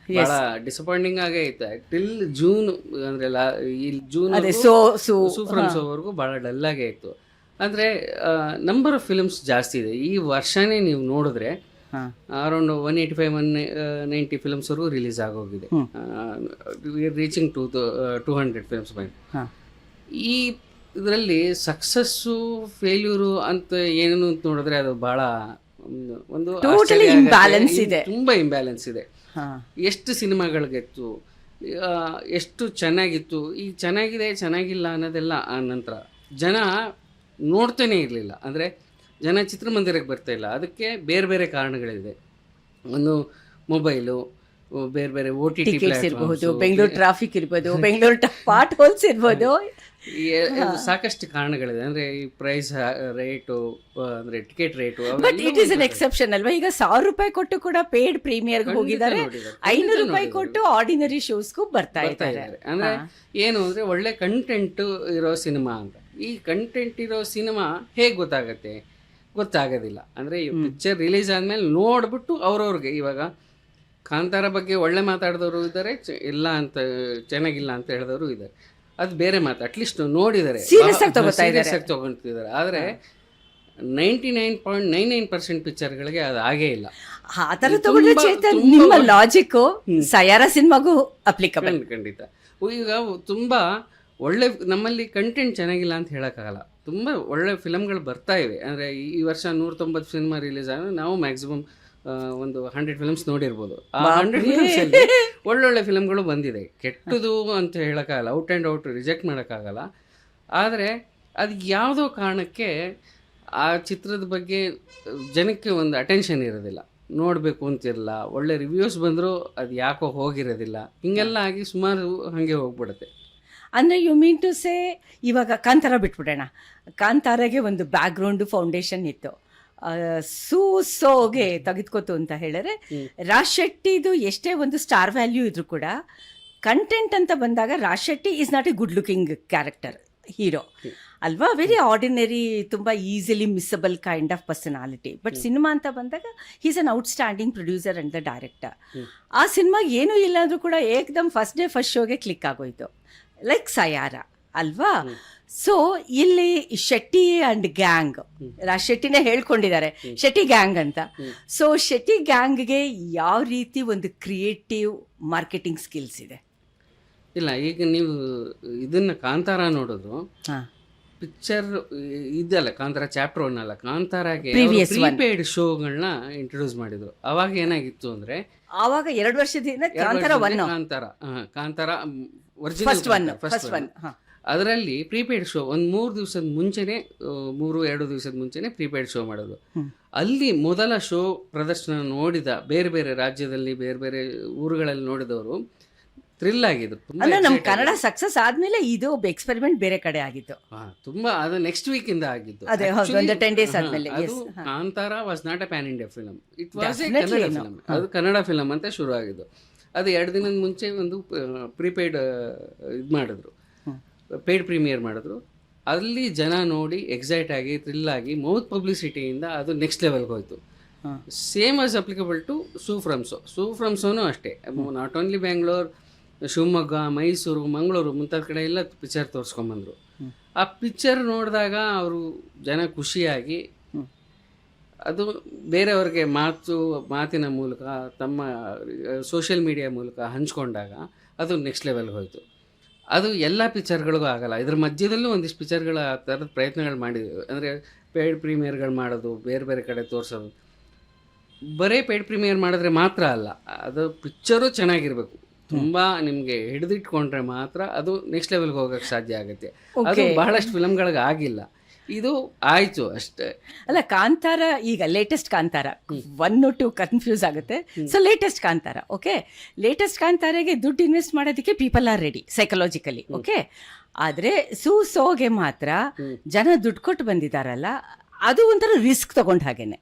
ಬಹಳ ಡಿಸಪಾಯಿಂಟಿಂಗ್ ಆಗೇ ಇತ್ತು. ಟಿಲ್ ಜೂನ್ ಅಂದರೆ ಜೂನ್ ವರೆಗೂ ಬಹಳ ಡಲ್ ಆಗೇ ಇತ್ತು. ಅಂದರೆ ನಂಬರ್ ಆಫ್ ಫಿಲ್ಮ್ಸ್ ಜಾಸ್ತಿ ಇದೆ. ಈ ವರ್ಷನೇ ನೀವು ನೋಡಿದ್ರೆ ಅರೌಂಡ್ 185-190 ಫಿಲ್ಮ್ಸ್ವರೆಗೂ ರಿಲೀಸ್ ಆಗೋಗಿದೆ. ರೀಚಿಂಗ್ 200 ಫಿಲ್ಮ್ಸ್ ಬಂದು. ಈ ಇದರಲ್ಲಿ ಸಕ್ಸಸ್ಸು ಫೇಲ್ಯೂರು ಅಂತ ಏನು ನೋಡಿದ್ರೆ ಅದು ಭಾಳ ಒಂದು ಇಂಬ್ಯಾಲೆನ್ಸ್ ಇದೆ, ತುಂಬ ಇಂಬ್ಯಾಲೆನ್ಸ್ ಇದೆ. ಎಷ್ಟು ಸಿನಿಮಾಗಳಿಗಿತ್ತು, ಎಷ್ಟು ಚೆನ್ನಾಗಿತ್ತು, ಈಗ ಚೆನ್ನಾಗಿದೆ ಚೆನ್ನಾಗಿಲ್ಲ ಅನ್ನೋದೆಲ್ಲ ಆ ನಂತರ ಜನ ನೋಡ್ತಾನೆ ಇರಲಿಲ್ಲ. ಅಂದರೆ ಜನ ಚಿತ್ರಮಂದಿರಕ್ಕೆ ಬರ್ತಾ ಇಲ್ಲ. ಅದಕ್ಕೆ ಬೇರೆ ಬೇರೆ ಕಾರಣಗಳಿದೆ. ಒಂದು ಮೊಬೈಲು, ಬೇರೆ ಬೇರೆ OTT ಇರ್ಬೋದು, ಬೆಂಗಳೂರು ಟ್ರಾಫಿಕ್ ಇರ್ಬೋದು, ಬೆಂಗಳೂರು ಪಾಟ್ ಹೋಲ್ಸ್ ಇರ್ಬೋದು, ಸಾಕಷ್ಟು ಕಾರಣಗಳಿದೆ. ಅಂದರೆ ಈ ಪ್ರೈಸ್ ರೇಟು, ಅಂದರೆ ticket rate, but it is an exception ಅಲ್ವಾ? ಈಗ 1000 ರೂಪಾಯಿ ಕೊಟ್ಟು ಕೂಡ ಪೇಡ್ ಪ್ರೀಮಿಯರ್ಗೆ ಹೋಗಿದ್ದಾರೆ, 500 ರೂಪಾಯಿ ಕೊಟ್ಟು ಆರ್ಡಿನರಿ ಶೋಸ್ಗೂ ಬರ್ತಾ ಇದ್ದಾರೆ. ಅಂದರೆ ಏನು ಅಂದರೆ ಒಳ್ಳೆ ಕಂಟೆಂಟ್ ಇರೋ ಸಿನಿಮಾ ಅಂತ. ಈ ಕಂಟೆಂಟ್ ಇರೋ ಸಿನಿಮಾ ಹೇಗೆ ಗೊತ್ತಾಗೋದಿಲ್ಲ. ಅಂದರೆ ಈ ಪಿಕ್ಚರ್ ರಿಲೀಸ್ ಆದಮೇಲೆ ನೋಡ್ಬಿಟ್ಟು ಅವ್ರವ್ರಿಗೆ, ಇವಾಗ ಕಾಂತಾರ ಬಗ್ಗೆ ಒಳ್ಳೆ ಮಾತಾಡಿದವರು ಇದ್ದಾರೆ, ಇಲ್ಲ ಅಂತ ಚೆನ್ನಾಗಿಲ್ಲ ಅಂತ ಹೇಳಿದವರು ಇದ್ದಾರೆ. ಅದು ಬೇರೆ ಮಾತು. ಅಟ್ಲೀಸ್ಟ್ ನೋಡಿದ್ದಾರೆ, ಸೀರಿಯಸ್ ಆಗಿ ತಗೊಳ್ತಿದ್ದಾರೆ. ಆದರೆ 99.99% ಪಿಕ್ಚರ್ಗಳಿಗೆ ಅದು ಆಗೇ ಇಲ್ಲ. ಆ ಥರ ತಗೊಂಡ್ರೆ ಚೇತನ್ ನಿಮ್ಮ ಲಾಜಿಕ್ಕು ಸಯಾರ ಸಿನಿಮಾಗೂ ಅಪ್ಲಿಕಬಲ್. ಖಂಡಿತ. ಈಗ ತುಂಬ ಒಳ್ಳೆ, ನಮ್ಮಲ್ಲಿ ಕಂಟೆಂಟ್ ಚೆನ್ನಾಗಿಲ್ಲ ಅಂತ ಹೇಳೋಕ್ಕಾಗಲ್ಲ. ತುಂಬ ಒಳ್ಳೆ ಫಿಲಮ್ಗಳು ಬರ್ತಾ ಇವೆ. ಅಂದರೆ ಈ ವರ್ಷ 190 ಸಿನಿಮಾ ರಿಲೀಸ್ ಆದರೆ ನಾವು ಮ್ಯಾಕ್ಸಿಮಮ್ ಒಂದು 100 ಫಿಲ್ಮ್ಸ್ ನೋಡಿರ್ಬೋದು. ಆ 100 ಫಿಲ್ಮ್ಸಲ್ಲಿ ಒಳ್ಳೊಳ್ಳೆ ಫಿಲಮ್ಗಳು ಬಂದಿದೆ. ಕೆಟ್ಟದು ಅಂತ ಹೇಳೋಕ್ಕಾಗಲ್ಲ, ಔಟ್ ಆ್ಯಂಡ್ ಔಟ್ ರಿಜೆಕ್ಟ್ ಮಾಡೋಕ್ಕಾಗಲ್ಲ. ಆದರೆ ಅದು ಯಾವುದೋ ಕಾರಣಕ್ಕೆ ಆ ಚಿತ್ರದ ಬಗ್ಗೆ ಜನಕ್ಕೆ ಒಂದು ಅಟೆನ್ಷನ್ ಇರೋದಿಲ್ಲ, ನೋಡಬೇಕು ಅಂತಿರಲ್ಲ. ಒಳ್ಳೆ ರಿವ್ಯೂಸ್ ಬಂದರೂ ಅದು ಯಾಕೋ ಹೋಗಿರೋದಿಲ್ಲ. ಹಿಂಗೆಲ್ಲ ಆಗಿ ಸುಮಾರು ಹಾಗೆ ಹೋಗ್ಬಿಡುತ್ತೆ. ಅಂದರೆ ಯು ಮೀನ್ ಟು ಸೇ, ಇವಾಗ ಕಾಂತಾರ ಬಿಟ್ಬಿಡೋಣ. ಕಾಂತಾರಾಗೆ ಒಂದು ಬ್ಯಾಕ್ಗ್ರೌಂಡು ಫೌಂಡೇಶನ್ ಇತ್ತು, ಸೋಗೆ ತೆಗೆದುಕೋತು ಅಂತ ಹೇಳಿದ್ರೆ ರಾಜ್ ಶೆಟ್ಟಿದು ಎಷ್ಟೇ ಒಂದು ಸ್ಟಾರ್ ವ್ಯಾಲ್ಯೂ ಇದ್ರೂ ಕೂಡ ಕಂಟೆಂಟ್ ಅಂತ ಬಂದಾಗ Raj Shetty is not a good looking character hero ಅಲ್ವಾ? ವೆರಿ ಆರ್ಡಿನರಿ, ತುಂಬ easily missable kind of personality. But cinema ಅಂತ ಬಂದಾಗ he's an outstanding producer and the director. ಆ ಸಿನಿಮಾಗೆ ಏನೂ ಇಲ್ಲ ಅಂದರೂ ಕೂಡ ಏಕದಮ್ ಫಸ್ಟ್ ಡೇ ಫಸ್ಟ್ ಶೋಗೆ ಕ್ಲಿಕ್ ಆಗೋಯ್ತು. ಲೈಕ್ ಸಯಾರ ಅಲ್ವಾ? ಸೊ ಇಲ್ಲಿ ಶೆಟ್ಟಿ ಅಂಡ್ ಗ್ಯಾಂಗ್, ಶೆಟ್ಟಿನೇ ಹೇಳ್ಕೊಂಡಿದ್ದಾರೆ ಶೆಟ್ಟಿ ಗ್ಯಾಂಗ್ ಅಂತ. ಸೊ ಶೆಟ್ಟಿ ಗ್ಯಾಂಗ್ಗೆ ಯಾವ ರೀತಿ ಒಂದು ಕ್ರಿಯೇಟಿವ್ ಮಾರ್ಕೆಟಿಂಗ್ ಸ್ಕಿಲ್ಸ್ ಇದೆ? ಇಲ್ಲ, ಈಗ ನೀವು ಇದನ್ನ ಕಾಂತಾರ ನೋಡೋದು, ಪಿಕ್ಚರ್ ಇದಲ್ಲ ಕಾಂತಾರ ಚಾಪ್ಟರ್ 1 ಅಲ್ಲ, ಕಾಂತಾರಾಗೆ ಪ್ರೀಪೇಯ್ಡ್ ಶೋಗಳನ್ನ ಇಂಟ್ರೊಡ್ಯೂಸ್ ಮಾಡಿದ್ರು. ಅವಾಗ ಏನಾಗಿತ್ತು ಅಂದ್ರೆ, ಆವಾಗ 2 ವರ್ಷದಿಂದ ಕಾಂತಾರ ಒರಿಜಿನಲ್ ಫಸ್ಟ್ ಒನ್, ಅದರಲ್ಲಿ ಪ್ರೀಪೇಯ್ಡ್ ಶೋ ಒಂದು 3 ದಿವಸದ ಮುಂಚೆನೆ, 2 ದಿವಸದ ಮುಂಚೆನೆ ಪ್ರೀಪೇಯ್ಡ್ ಶೋ ಮಾಡೋದು. ಅಲ್ಲಿ ಮೊದಲ ಶೋ ಪ್ರದರ್ಶನ ನೋಡಿದ ಬೇರೆ ಬೇರೆ ರಾಜ್ಯದಲ್ಲಿ ಬೇರೆ ಬೇರೆ ಊರುಗಳಲ್ಲಿ ನೋಡಿದವರು ಥ್ರಿಲ್ ಆಗಿದ್ರು. ಅಂದ್ರೆ ನಮ್ಮ ಕನ್ನಡ ಸಕ್ಸಸ್ ಆದ್ಮೇಲೆ ಇದು ಎಕ್ಸ್ಪೆರಿಮೆಂಟ್ ಬೇರೆ ಕಡೆ ಆಗಿತ್ತು. ತುಂಬಾ ಅದು ನೆಕ್ಸ್ಟ್ ವೀಕ್ ಇಂದ ಆಗಿದ್ದು. ಅದೇ ಒಂದು 10 days ಆದ್ಮೇಲೆ. ಅದು Kantara was not a pan India film, it was A Kannada film. ಅದು ಕನ್ನಡ ಫಿಲಮ್ ಅಂತ ಶುರು ಆಗಿದ್ದು. ಅದು 2 ದಿನದ ಮುಂಚೆ ಒಂದು ಪ್ರೀಪೇಯ್ಡ್ ಇದು ಮಾಡಿದ್ರು, ಪೇಯ್ಡ್ ಪ್ರೀಮಿಯರ್ ಮಾಡಿದ್ರು. ಅಲ್ಲಿ ಜನ ನೋಡಿ ಎಕ್ಸೈಟ್ ಆಗಿ ಥ್ರಿಲ್ ಆಗಿ ಮೌತ್ ಪಬ್ಲಿಸಿಟಿಯಿಂದ ಅದು ನೆಕ್ಸ್ಟ್ ಲೆವೆಲ್ಗೆ ಹೋಯ್ತು. ಸೇಮ್ ಆಸ್ ಅಪ್ಲಿಕಬಲ್ ಟು ಸೂ ಫ್ರಮ್ ಸೋನು ಅಷ್ಟೇ. ನಾಟ್ ಓನ್ಲಿ ಬ್ಯಾಂಗ್ಳೂರ್, ಶಿವಮೊಗ್ಗ, ಮೈಸೂರು, ಮಂಗಳೂರು ಮುಂತಾದ ಕಡೆ ಎಲ್ಲ ಪಿಕ್ಚರ್ ತೋರಿಸ್ಕೊಂಬಂದರು. ಆ ಪಿಕ್ಚರ್ ನೋಡಿದಾಗ ಅವರು ಜನ ಖುಷಿಯಾಗಿ ಅದು ಬೇರೆಯವ್ರಿಗೆ ಮಾತಿನ ಮೂಲಕ ತಮ್ಮ ಸೋಷಿಯಲ್ ಮೀಡಿಯಾ ಮೂಲಕ ಹಂಚ್ಕೊಂಡಾಗ ಅದು ನೆಕ್ಸ್ಟ್ ಲೆವೆಲ್ಗೆ ಹೋಯಿತು. ಅದು ಎಲ್ಲ ಪಿಕ್ಚರ್ಗಳಿಗೂ ಆಗಲ್ಲ. ಇದ್ರ ಮಧ್ಯದಲ್ಲೂ ಒಂದಿಷ್ಟು ಪಿಕ್ಚರ್ಗಳ ಆ ಥರದ ಪ್ರಯತ್ನಗಳು ಮಾಡಿದ್ವಿ. ಅಂದರೆ ಪೇಯ್ಡ್ ಪ್ರೀಮಿಯರ್ಗಳು ಮಾಡೋದು, ಬೇರೆ ಬೇರೆ ಕಡೆ ತೋರಿಸೋದು. ಬರೀ ಪೇಯ್ಡ್ ಪ್ರೀಮಿಯರ್ ಮಾಡಿದ್ರೆ ಮಾತ್ರ ಅಲ್ಲ, ಅದು ಪಿಕ್ಚರು ಚೆನ್ನಾಗಿರ್ಬೇಕು. ತುಂಬ ನಿಮಗೆ ಹಿಡಿದಿಟ್ಕೊಂಡ್ರೆ ಮಾತ್ರ ಅದು ನೆಕ್ಸ್ಟ್ ಲೆವೆಲ್ಗೆ ಹೋಗೋಕ್ಕೆ ಸಾಧ್ಯ ಆಗುತ್ತೆ. ಅದು ಬಹಳಷ್ಟು ಫಿಲಮ್ಗಳಿಗೆ ಆಗಿಲ್ಲ, ಇದು ಆಯಿತು ಅಷ್ಟೇ. ಅಲ್ಲ, ಕಾಂತಾರ ಈಗ ಲೇಟೆಸ್ಟ್ ಕಾಂತಾರ 1 2 ಕನ್ಫ್ಯೂಸ್ ಆಗುತ್ತೆ. So latest Kantara, okay, latest ಕಾಂತಾರಾಗೆ ದುಡ್ಡು ಇನ್ವೆಸ್ಟ್ ಮಾಡೋದಕ್ಕೆ people are ready psychologically, okay. ಆದರೆ ಸೋಗೆ ಮಾತ್ರ ಜನ ದುಡ್ಡು ಕೊಟ್ಟು ಬಂದಿದ್ದಾರಲ್ಲ, ಅದು ಒಂಥರ ರಿಸ್ಕ್ ತಗೊಂಡು ಹಾಗೇನೆ.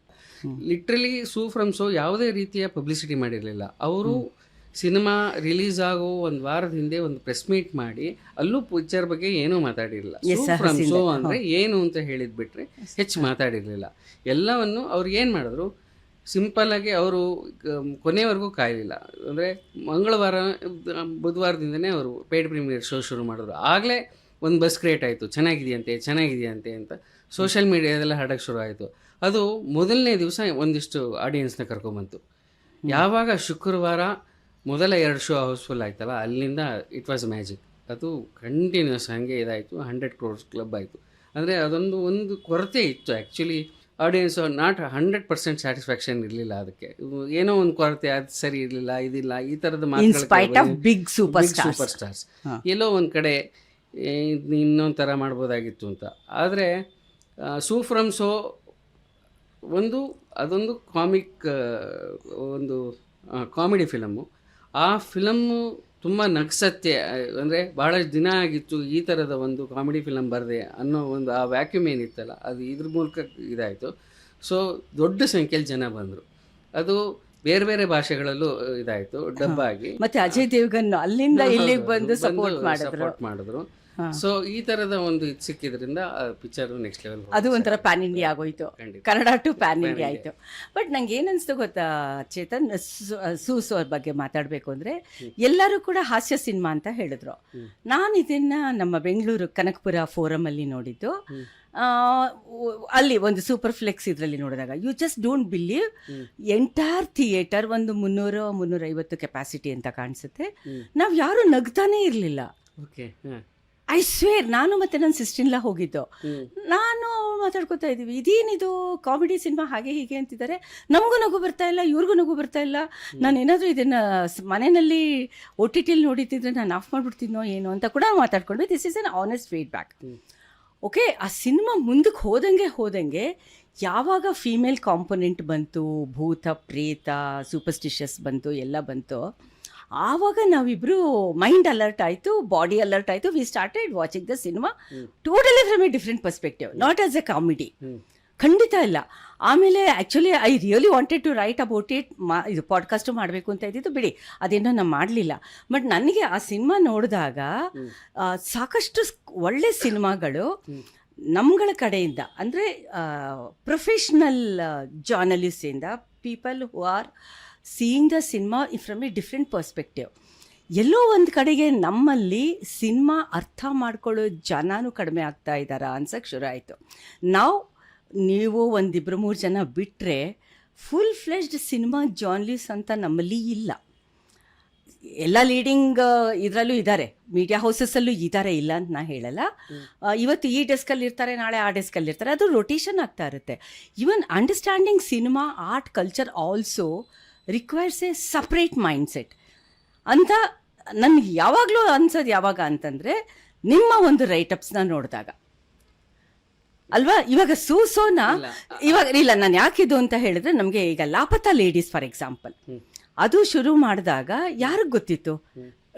ಲಿಟ್ರಲಿ ಫ್ರಮ್ ಸೋ ಯಾವುದೇ ರೀತಿಯ ಪಬ್ಲಿಸಿಟಿ ಮಾಡಿರಲಿಲ್ಲ. ಅವರು ಸಿನಿಮಾ ರಿಲೀಸ್ ಆಗೋ ಒಂದು ವಾರದ ಹಿಂದೆ ಒಂದು ಪ್ರೆಸ್ ಮೀಟ್ ಮಾಡಿ ಅಲ್ಲೂ ಪಿಕ್ಚರ್ ಬಗ್ಗೆ ಏನೂ ಮಾತಾಡಿರಲಿಲ್ಲ. ಫ್ರಮ್ ಸೋ ಅಂದರೆ ಏನು ಅಂತ ಹೇಳಿದ್ಬಿಟ್ರೆ ಹೆಚ್ಚು ಮಾತಾಡಿರಲಿಲ್ಲ. ಎಲ್ಲವನ್ನು ಅವ್ರು ಏನು ಮಾಡಿದ್ರು, ಸಿಂಪಲ್ಲಾಗಿ ಅವರು ಕೊನೆಯವರೆಗೂ ಕಾಯಲಿಲ್ಲ. ಅಂದರೆ ಮಂಗಳವಾರ ಬುಧವಾರದಿಂದನೇ ಅವರು ಪೇಯ್ಡ್ ಪ್ರೀಮಿಯರ್ ಶೋ ಶುರು ಮಾಡಿದ್ರು. ಆಗಲೇ ಒಂದು ಬಸ್ ಕ್ರಿಯೇಟ್ ಆಯಿತು, ಚೆನ್ನಾಗಿದೆಯಂತೆ ಅಂತ ಸೋಷಿಯಲ್ ಮೀಡಿಯಾದೆಲ್ಲ ಹರಡಕ್ಕೆ ಶುರು ಆಯಿತು. ಅದು ಮೊದಲನೇ ದಿವಸ ಒಂದಿಷ್ಟು ಆಡಿಯನ್ಸ್ನ ಕರ್ಕೊಂಬಂತು. ಯಾವಾಗ ಶುಕ್ರವಾರ ಮೊದಲ 2 ಶೋ ಹೌಸ್ಫುಲ್ ಆಯ್ತಲ್ಲ, ಅಲ್ಲಿಂದ ಇಟ್ ವಾಸ್ ಮ್ಯಾಜಿಕ್. ಅದು ಕಂಟಿನ್ಯೂಸ್ ಹಾಗೆ ಇದಾಯಿತು, 100 crores ಕ್ಲಬ್ ಆಯಿತು. ಅಂದರೆ ಒಂದು ಕೊರತೆ ಇತ್ತು ಆ್ಯಕ್ಚುಲಿ. ಆಡಿಯನ್ಸ್ ನಾಟ್ 100% ಸ್ಯಾಟಿಸ್ಫ್ಯಾಕ್ಷನ್ ಇರಲಿಲ್ಲ. ಅದಕ್ಕೆ ಏನೋ ಒಂದು ಕೊರತೆ, ಅದು ಸರಿ ಇರಲಿಲ್ಲ, ಇದಿಲ್ಲ, ಈ ಥರದ ಮಾತುಗಳು. ಬಿಗ್ ಸೂಪರ್ ಸ್ಟಾರ್ಸ್ ಎಲ್ಲೋ ಒಂದು ಕಡೆ ಇನ್ನೊಂದು ಥರ ಮಾಡ್ಬೋದಾಗಿತ್ತು ಅಂತ. ಆದರೆ ಫ್ರಮ್ ಸೋ ಅದೊಂದು ಕಾಮಿಡಿ ಫಿಲಮ್ಮು. ಆ ಫಿಲಮ್ಮು ತುಂಬ ನಗ್ಸತ್ತೆ. ಅಂದರೆ ಭಾಳಷ್ಟು ದಿನ ಆಗಿತ್ತು ಈ ಥರದ ಒಂದು ಕಾಮಿಡಿ ಫಿಲಮ್ ಬರದೆ ಅನ್ನೋ ಒಂದು ಆ ವ್ಯಾಕ್ಯೂಮ್ ಏನಿತ್ತಲ್ಲ, ಅದು ಇದ್ರ ಮೂಲಕ ಇದಾಯಿತು. ಸೊ ದೊಡ್ಡ ಸಂಖ್ಯೆಯಲ್ಲಿ ಜನ ಬಂದರು. ಅದು ಬೇರೆ ಬೇರೆ ಭಾಷೆಗಳಲ್ಲೂ ಇದಾಯಿತು, ಡಬ್ ಆಗಿ. ಮತ್ತೆ ಅಜಯ್ ದೇವಗನ್ ಅಲ್ಲಿಂದ ಇಲ್ಲಿಗೆ ಬಂದು ಸಪೋರ್ಟ್ ಮಾಡಿದ್ರು. ಸೊ ಈ ಥರದ ಒಂದು ಇದು ಸಿಕ್ಕಿದ್ರಿಂದ ಪಿಕ್ಚರ್ ನೆಕ್ಸ್ಟ್ ಲೆವೆಲ್, ಅದು ಒಂಥರ ಪ್ಯಾನ್ ಇಂಡಿಯಾ ಆಗೋಯ್ತು, ಕನ್ನಡ ಟು ಪ್ಯಾನ್ ಇಂಡಿಯಾ ಆಯಿತು. ಬಟ್ ನಂಗೆ ಏನನ್ನಿಸ್ತು ಗೊತ್ತಾ ಚೇತನ್, ಅವ್ರ ಬಗ್ಗೆ ಮಾತಾಡಬೇಕು ಅಂದರೆ ಎಲ್ಲರೂ ಕೂಡ ಹಾಸ್ಯ ಸಿನಿಮಾ ಅಂತ ಹೇಳಿದ್ರು. ನಾನು ಇದನ್ನು ನಮ್ಮ ಬೆಂಗಳೂರು ಕನಕಪುರ ಫೋರಮಲ್ಲಿ ನೋಡಿದ್ದು. ಅಲ್ಲಿ ಒಂದು ಸೂಪರ್ ಫ್ಲೆಕ್ಸ್ ಇದರಲ್ಲಿ ನೋಡಿದಾಗ you just don't believe, entire theatre ಒಂದು 300-350 ಕೆಪಾಸಿಟಿ ಅಂತ ಕಾಣಿಸುತ್ತೆ. ನಾವು ಯಾರು ನಗ್ತಾನೇ ಇರಲಿಲ್ಲ. Okay, I swear. ನಾನು ಮತ್ತು ನನ್ನ ಸಿಸ್ಟರ್‌ಇನ್-ಲಾ ಹೋಗಿದ್ದು. ನಾನು ಮಾತಾಡ್ಕೊತಾ ಇದ್ದೀವಿ, ಇದೇನಿದು ಕಾಮಿಡಿ ಸಿನಿಮಾ ಹಾಗೆ ಹೀಗೆ ಅಂತಿದ್ದಾರೆ, ನಮಗೂ ನಗು ಬರ್ತಾ ಇಲ್ಲ, ಇವ್ರಿಗೂ ನಗು ಬರ್ತಾ ಇಲ್ಲ. ನಾನು ಏನಾದರೂ ಇದನ್ನು ಮನೆಯಲ್ಲಿ OTT ನೋಡಿದ್ದಿದ್ರೆ ನಾನು ಆಫ್ ಮಾಡಿಬಿಡ್ತೀನೋ ಏನೋ ಅಂತ ಕೂಡ ಮಾತಾಡ್ಕೊಂಡ್ವಿ. This is an honest feedback. Okay, ಆ ಸಿನಿಮಾ ಮುಂದಕ್ಕೆ ಹೋದಂಗೆ ಯಾವಾಗ ಫೀಮೇಲ್ ಕಾಂಪೊನೆಂಟ್ ಬಂತು, ಭೂತ ಪ್ರೇತ ಸೂಪರ್ಸ್ಟಿಷಸ್ ಬಂತು, ಎಲ್ಲ ಬಂತು, ಆವಾಗ ನಾವಿಬ್ಬರು ಮೈಂಡ್ ಅಲರ್ಟ್ ಆಯಿತು, ಬಾಡಿ ಅಲರ್ಟ್ ಆಯಿತು. We started watching the cinema totally from a different perspective, not as a comedy, ಖಂಡಿತ ಇಲ್ಲ. ಆಮೇಲೆ actually I really wanted to write about it. ಇದು ಪಾಡ್ಕಾಸ್ಟು ಮಾಡಬೇಕು ಅಂತ ಇದ್ದಿದ್ದು, ಬಿಡಿ ಅದೇನೋ ನಾನು ಮಾಡಲಿಲ್ಲ. ಬಟ್ ನನಗೆ ಆ ಸಿನಿಮಾ ನೋಡಿದಾಗ ಸಾಕಷ್ಟು ಒಳ್ಳೆ ಸಿನಿಮಾಗಳು ನಮ್ಗಳ ಕಡೆಯಿಂದ, ಅಂದರೆ ಪ್ರೊಫೆಷ್ನಲ್ ಜರ್ನಲಿಸ್ಟಿಂದ, people who are seeing the cinema from a different perspective. ಎಲ್ಲೋ ಒಂದು ಕಡೆಗೆ ನಮ್ಮಲ್ಲಿ ಸಿನಿಮಾ ಅರ್ಥ ಮಾಡ್ಕೊಳ್ಳೋ ಜನನೂ ಕಡಿಮೆ ಆಗ್ತಾ ಇದ್ದಾರಾ ಅನ್ಸಕ್ಕೆ ಶುರು ಆಯಿತು. ನೀವು ಒಂದಿಬ್ಬರು 3 ಜನ ಬಿಟ್ಟರೆ ಫುಲ್ ಫ್ಲೆಶ್ಡ್ ಸಿನಿಮಾ ಜಾರ್ನಲಿಸ್ಟ್ ಅಂತ ನಮ್ಮಲ್ಲಿ ಇಲ್ಲ. ಎಲ್ಲ ಲೀಡಿಂಗ್ ಇದರಲ್ಲೂ ಇದ್ದಾರೆ, ಮೀಡಿಯಾ ಹೌಸಸ್ಸಲ್ಲೂ ಇದ್ದಾರೆ, ಇಲ್ಲ ಅಂತ ನಾ ಹೇಳಲ್ಲ. ಇವತ್ತು ಈ ಡೆಸ್ಕಲ್ಲಿ ಇರ್ತಾರೆ, ನಾಳೆ ಆ ಡೆಸ್ಕಲ್ಲಿ ಇರ್ತಾರೆ, ಅದು ರೊಟೇಷನ್ ಆಗ್ತಾ ಇರುತ್ತೆ. Even understanding cinema art culture also requires A separate mindset ಅಂತ ನನಗೆ ಯಾವಾಗಲೂ ಅನ್ಸೋದು. ಯಾವಾಗ ಅಂತಂದರೆ ನಿಮ್ಮ ಒಂದು ರೈಟಪ್ಸ್ನ ನೋಡಿದಾಗ ಅಲ್ವಾ. ಇವಾಗ ಸೂಸೋನ ಇವಾಗ ಇಲ್ಲ, ನಾನು ಯಾಕಿದು ಅಂತ ಹೇಳಿದ್ರೆ, ನಮಗೆ ಈಗ ಲಾಪತಾ ಲೇಡೀಸ್ ಫಾರ್ ಎಕ್ಸಾಂಪಲ್ ಅದು ಶುರು ಮಾಡಿದಾಗ ಯಾರಿಗೆ ಗೊತ್ತಿತ್ತು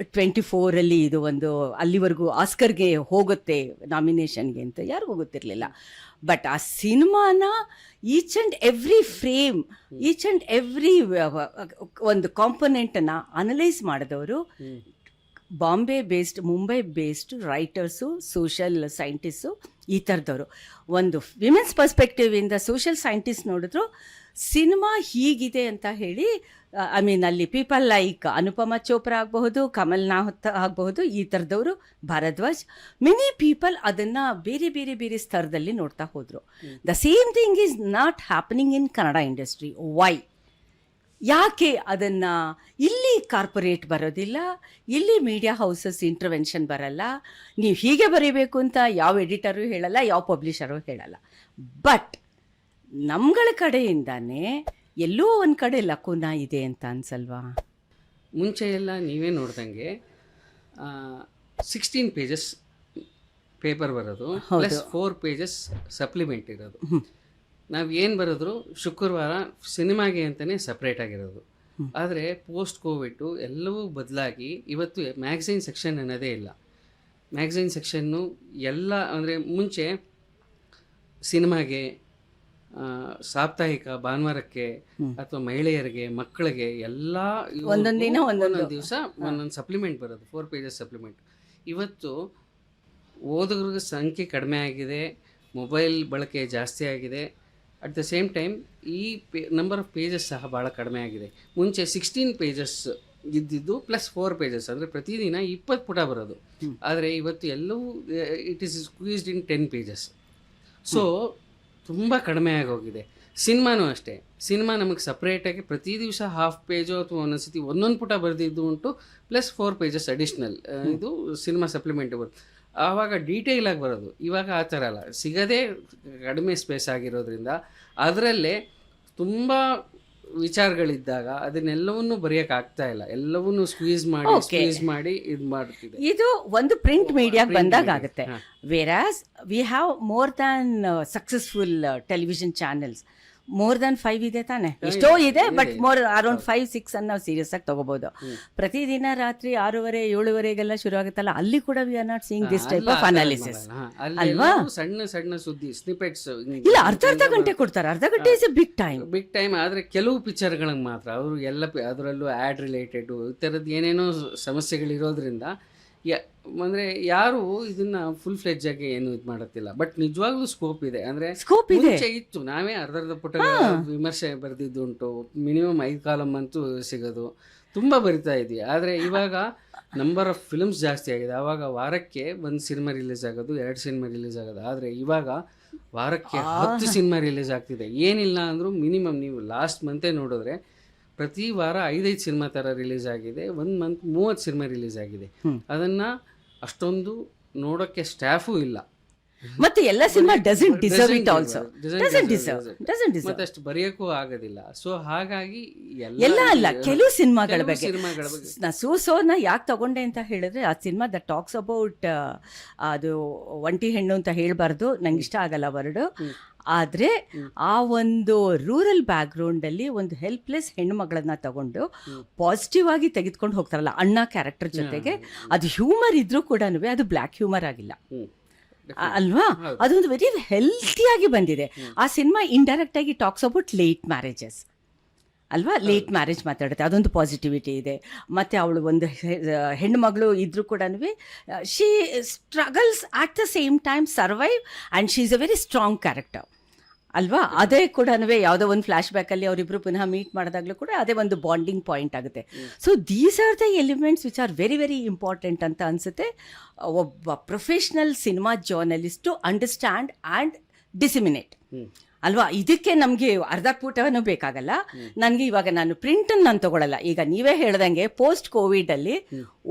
24 ಇದು ಒಂದು ಅಲ್ಲಿವರೆಗೂ ಆಸ್ಕರ್ಗೆ ಹೋಗುತ್ತೆ ನಾಮಿನೇಷನ್ಗೆ ಅಂತ ಯಾರಿಗೂ ಗೊತ್ತಿರಲಿಲ್ಲ. ಬಟ್ ಆ ಸಿನಿಮಾನ each and every frame, each and every ಒಂದು ಕಾಂಪೊನೆಂಟನ್ನು ಅನಲೈಸ್ ಮಾಡಿದವರು Bombay based, Mumbai based writers, social scientist, ಈ ಥರದವರು. ಒಂದು ವಿಮೆನ್ಸ್ ಪರ್ಸ್ಪೆಕ್ಟಿವಿಂದ ಸೋಷಲ್ ಸೈಂಟಿಸ್ಟ್ ನೋಡಿದ್ರು ಸಿನಿಮಾ ಹೀಗಿದೆ ಅಂತ ಹೇಳಿ, ಐ ಮೀನ್ ಅಲ್ಲಿ ಪೀಪಲ್ ಲೈಕ್ ಅನುಪಮಾ ಚೋಪ್ರಾ ಆಗಬಹುದು, ಕಮಲ್ ನಾಥ್ ಆಗಬಹುದು, ಈ ಥರದವರು, ಭಾರದ್ವಾಜ್, ಮೆನಿ ಪೀಪಲ್ ಅದನ್ನು ಬೇರೆ ಬೇರೆ ಬೇರೆ ಸ್ತರದಲ್ಲಿ ನೋಡ್ತಾ ಹೋದರು. The same thing is not happening in Kannada industry. Why? ಯಾಕೆ ಅದನ್ನು ಇಲ್ಲಿ ಕಾರ್ಪೊರೇಟ್ ಬರೋದಿಲ್ಲ, ಇಲ್ಲಿ ಮೀಡಿಯಾ ಹೌಸಸ್ ಇಂಟರ್ವೆನ್ಷನ್ ಬರಲ್ಲ, ನೀವು ಹೀಗೆ ಬರೀಬೇಕು ಅಂತ ಯಾವ ಎಡಿಟರು ಹೇಳಲ್ಲ, ಯಾವ ಪಬ್ಲಿಷರು ಹೇಳಲ್ಲ. ಬಟ್ ನಮ್ಗಳ ಕಡೆಯಿಂದಾನೇ ಎಲ್ಲೋ ಒಂದು ಕಡೆ ಲಕುನ ಇದೆ ಅಂತ ಅನ್ಸಲ್ವಾ? ಮುಂಚೆ ಎಲ್ಲ ನೀವೇ ನೋಡ್ದಂಗೆ 16 ಪೇಜಸ್ ಪೇಪರ್ ಬರೋದು, ಪ್ಲಸ್ 4 ಪೇಜಸ್ ಸಪ್ಲಿಮೆಂಟ್ ಇರೋದು. ನಾವು ಏನು ಬರೆದ್ರು ಶುಕ್ರವಾರ ಸಿನಿಮಾಗೆ ಅಂತಲೇ ಸಪ್ರೇಟ್ ಆಗಿರೋದು. ಆದರೆ ಪೋಸ್ಟ್ ಕೋವಿಡು ಎಲ್ಲವೂ ಬದಲಾಗಿ ಇವತ್ತು ಮ್ಯಾಗಝೈನ್ ಸೆಕ್ಷನ್ ಅನ್ನೋದೇ ಇಲ್ಲ. ಮ್ಯಾಗಝೈನ್ ಸೆಕ್ಷನ್ನು ಎಲ್ಲ ಅಂದರೆ ಮುಂಚೆ ಸಿನಿಮಾಗೆ, ಸಾಪ್ತಾಹಿಕ, ಭಾನುವಾರಕ್ಕೆ ಅಥವಾ ಮಹಿಳೆಯರಿಗೆ, ಮಕ್ಕಳಿಗೆ ಎಲ್ಲ ಒಂದೊಂದು ದಿವಸ ಒಂದೊಂದು ಸಪ್ಲಿಮೆಂಟ್ ಬರೋದು, 4 ಪೇಜಸ್ ಸಪ್ಲಿಮೆಂಟ್. ಇವತ್ತು ಓದುಗರ ಸಂಖ್ಯೆ ಕಡಿಮೆ ಆಗಿದೆ, ಮೊಬೈಲ್ ಬಳಕೆ ಜಾಸ್ತಿ ಆಗಿದೆ. ಅಟ್ ದ ಸೇಮ್ ಟೈಮ್ ಈ ನಂಬರ್ ಆಫ್ ಪೇಜಸ್ ಸಹ ಭಾಳ ಕಡಿಮೆ ಆಗಿದೆ. ಮುಂಚೆ 16 ಪೇಜಸ್ ಇದ್ದಿದ್ದು ಪ್ಲಸ್ 4 ಪೇಜಸ್, ಅಂದರೆ ಪ್ರತಿದಿನ 20 ಪುಟ ಬರೋದು. ಆದರೆ ಇವತ್ತು ಎಲ್ಲವೂ it is squeezed in 10 pages. So ತುಂಬ ಕಡಿಮೆ ಆಗೋಗಿದೆ. ಸಿನಿಮಾನೂ ಅಷ್ಟೇ. ಸಿನಿಮಾ ನಮಗೆ ಸಪ್ರೇಟಾಗಿ ಪ್ರತಿ ದಿವಸ ಹಾಫ್ ಪೇಜು ಅಥವಾ ಒಂದೊಂದ್ಸತಿ ಒಂದೊಂದು ಪುಟ ಬರೆದಿದ್ದು ಉಂಟು, ಪ್ಲಸ್ 4 ಪೇಜಸ್ ಅಡಿಷ್ನಲ್ ಇದು ಸಿನಿಮಾ ಸಪ್ಲಿಮೆಂಟ್ ಬರುತ್ತೆ. ಆವಾಗ ಡೀಟೇಲಾಗಿ ಬರೋದು. ಇವಾಗ ಆ ಥರ ಅಲ್ಲ, ಸಿಗದೇ ಕಡಿಮೆ ಸ್ಪೇಸ್ ಆಗಿರೋದ್ರಿಂದ ಅದರಲ್ಲೇ ತುಂಬ ವಿಚಾರಗಳಿದ್ದಾಗ ಅದನ್ನೆಲ್ಲವನ್ನೂ ಬರೆಯೋಕೆ ಆಗ್ತಾ ಇಲ್ಲ. ಎಲ್ಲವನ್ನೂ ಸ್ಕ್ವೀಸ್ ಮಾಡಿ ಇದು ಮಾಡ್ತಿದೆ. ಇದು ಒಂದು ಪ್ರಿಂಟ್ ಮೀಡಿಯಾಗೆ ಬಂದಾಗ ಆಗುತ್ತೆ. Whereas we have more than successful television channels. More than 5 ಇದೆ ತಾನೆ, ಎಷ್ಟೋ ಇದೆ, ಬಟ್ ಮೋರ್ ಅರೌಂಡ್ 5-6 ಅನ್ನು ನಾವು ಸೀರಿಯಸ್ ಆಗಿ ತಗೋಬಹುದು. ಪ್ರತಿದಿನ ರಾತ್ರಿ 6:30-7:00 ಶುರು ಆಗುತ್ತಲ್ಲ, ಅಲ್ಲಿ ಕೂಡ we are not seeing this type of analysis ಅಲ್ವಾ? ಸಣ್ಣ ಸುದ್ದಿ ಸ್ನಿಪೆಟ್ಸ್ ಇಲ್ಲ, ಅರ್ಧ ಗಂಟೆ ಕೊಡ್ತಾರೆ. ಅರ್ಧ ಗಂಟೆ ಇಸ್ ಎ ಬಿಗ್ ಟೈಮ್. ಆದರೆ ಕೆಲವು ಪಿಕ್ಚರ್ಗಳಿಗೆ ಮಾತ್ರ ಅವರು ಎಲ್ಲ ಅದರಲ್ಲೂ ಆ್ಯಡ್ ರಿಲೇಟೆಡ್ ಈ ಥರದ್ದು ಏನೇನೋ ಸಮಸ್ಯೆಗಳಿರೋದ್ರಿಂದ ಅಂದರೆ ಯಾರು ಇದನ್ನ ಫುಲ್ ಫ್ಲೆಡ್ಜ್ ಆಗಿ ಏನು ಇದು ಮಾಡುತ್ತಿಲ್ಲ. ಬಟ್ ನಿಜವಾಗ್ಲೂ ಸ್ಕೋಪ್ ಇದೆ. ಅಂದರೆ ಮುಂಚೆ ಇತ್ತು, ನಾವೇ ಅರ್ಧ ಪುಟ ವಿಮರ್ಶೆ ಬರೆದಿದ್ದು ಉಂಟು. ಮಿನಿಮಮ್ 5 ಕಾಲಮ್ ಅಂತೂ ಸಿಗೋದು, ತುಂಬ ಬರಿತಾ ಇದ್ವಿ. ಆದರೆ ಇವಾಗ ನಂಬರ್ ಆಫ್ ಫಿಲ್ಮ್ಸ್ ಜಾಸ್ತಿ ಆಗಿದೆ. ಆವಾಗ ವಾರಕ್ಕೆ 1 ಸಿನಿಮಾ ರಿಲೀಸ್ ಆಗೋದು, 2 ಸಿನಿಮಾ ರಿಲೀಸ್ ಆಗೋದು. ಆದರೆ ಇವಾಗ ವಾರಕ್ಕೆ 10 ಸಿನಿಮಾ ರಿಲೀಸ್ ಆಗ್ತಿದೆ. ಏನಿಲ್ಲ ಅಂದರೂ ಮಿನಿಮಮ್ ನೀವು ಲಾಸ್ಟ್ ಮಂತೇ ನೋಡಿದ್ರೆ ಪ್ರತಿ ವಾರ 5-5 ಸಿನಿಮಾ ಥರ ರಿಲೀಸ್ ಆಗಿದೆ. 1 ಮಂತ್ 30 ಸಿನಿಮಾ ರಿಲೀಸ್ ಆಗಿದೆ. ಅದನ್ನು ಅಷ್ಟೊಂದು ನೋಡೋಕ್ಕೆ ಸ್ಟಾಫು ಇಲ್ಲ. ಮತ್ತೆ ಎಲ್ಲ cinema doesn't deserve it also, doesn't deserve ಮತ್ತೆ ಅಷ್ಟು ಬರೆಯೋಕ್ಕೂ ಆಗೋದಿಲ್ಲ. ಸೊ ಹಾಗಾಗಿ ಎಲ್ಲ ಅಲ್ಲ, ಕೆಲವು ಸಿನಿಮಾಗಳ ಬಗ್ಗೆ ನಾ ಸೂಸೋನ ಯಾಕೆ ತಗೊಂಡೆ ಅಂತ ಹೇಳಿದ್ರೆ, ಆ ಸಿನಿಮಾ ದ ಟಾಕ್ಸ್ ಅಬೌಟ್ ಅದು ಒಂಟಿ ಹೆಣ್ಣು ಅಂತ ಹೇಳಬಾರ್ದು, ನಂಗೆ ಇಷ್ಟ ಆಗಲ್ಲ ವರ್ಡು. ಆದರೆ ಆ ಒಂದು ರೂರಲ್ ಬ್ಯಾಕ್ಗ್ರೌಂಡಲ್ಲಿ ಒಂದು ಹೆಲ್ಪ್ಲೆಸ್ ಹೆಣ್ಣುಮಗಳನ್ನ ತಗೊಂಡು ಪಾಸಿಟಿವ್ ಆಗಿ ತೆಗೆದುಕೊಂಡು ಹೋಗ್ತಾರಲ್ಲ ಅಣ್ಣ ಕ್ಯಾರೆಕ್ಟರ್ ಜೊತೆಗೆ, ಅದು ಹ್ಯೂಮರ್ ಇದ್ರೂ ಕೂಡ ಅದು ಬ್ಲ್ಯಾಕ್ ಹ್ಯೂಮರ್ ಆಗಿಲ್ಲ ಅಲ್ವಾ? ಅದೊಂದು ವೆರಿ ಹೆಲ್ತಿಯಾಗಿ ಬಂದಿದೆ. ಆ ಸಿನಿಮಾ ಇಂಡೈರೆಕ್ಟ್ ಆಗಿ ಟಾಕ್ಸ್ ಅಬೌಟ್ ಲೇಟ್ ಮ್ಯಾರೇಜಸ್ ಅಲ್ವಾ? ಲೇಟ್ ಮ್ಯಾರೇಜ್ ಮಾತಾಡುತ್ತೆ, ಅದೊಂದು ಪಾಸಿಟಿವಿಟಿ ಇದೆ. ಮತ್ತು ಅವಳು ಒಂದು ಹೆಣ್ಣುಮಗಳು ಇದ್ರೂ ಕೂಡ she struggles at the same time survive and she is a very strong character ಅಲ್ವಾ? ಅದೇ ಕೂಡ ಯಾವುದೋ ಒಂದು ಫ್ಲಾಶ್ ಬ್ಯಾಕಲ್ಲಿ ಅವರಿಬ್ರು ಪುನಃ ಮೀಟ್ ಮಾಡಿದಾಗಲೂ ಕೂಡ ಅದೇ ಒಂದು ಬಾಂಡಿಂಗ್ ಪಾಯಿಂಟ್ ಆಗುತ್ತೆ. So these are the elements which are very very important ಅಂತ ಅನಿಸುತ್ತೆ ಒಬ್ಬ professional cinema journalist understand and disseminate ಅಲ್ವಾ? ಇದಕ್ಕೆ ನಮಗೆ ಅರ್ಧ ಪುಟನೂ ಬೇಕಾಗಲ್ಲ. ನನಗೆ ಇವಾಗ ನಾನು ಪ್ರಿಂಟನ್ನು ನಾನು ತಗೊಳ್ಳಲ್ಲ. ಈಗ ನೀವೇ ಹೇಳ್ದಂಗೆ ಪೋಸ್ಟ್ ಕೋವಿಡಲ್ಲಿ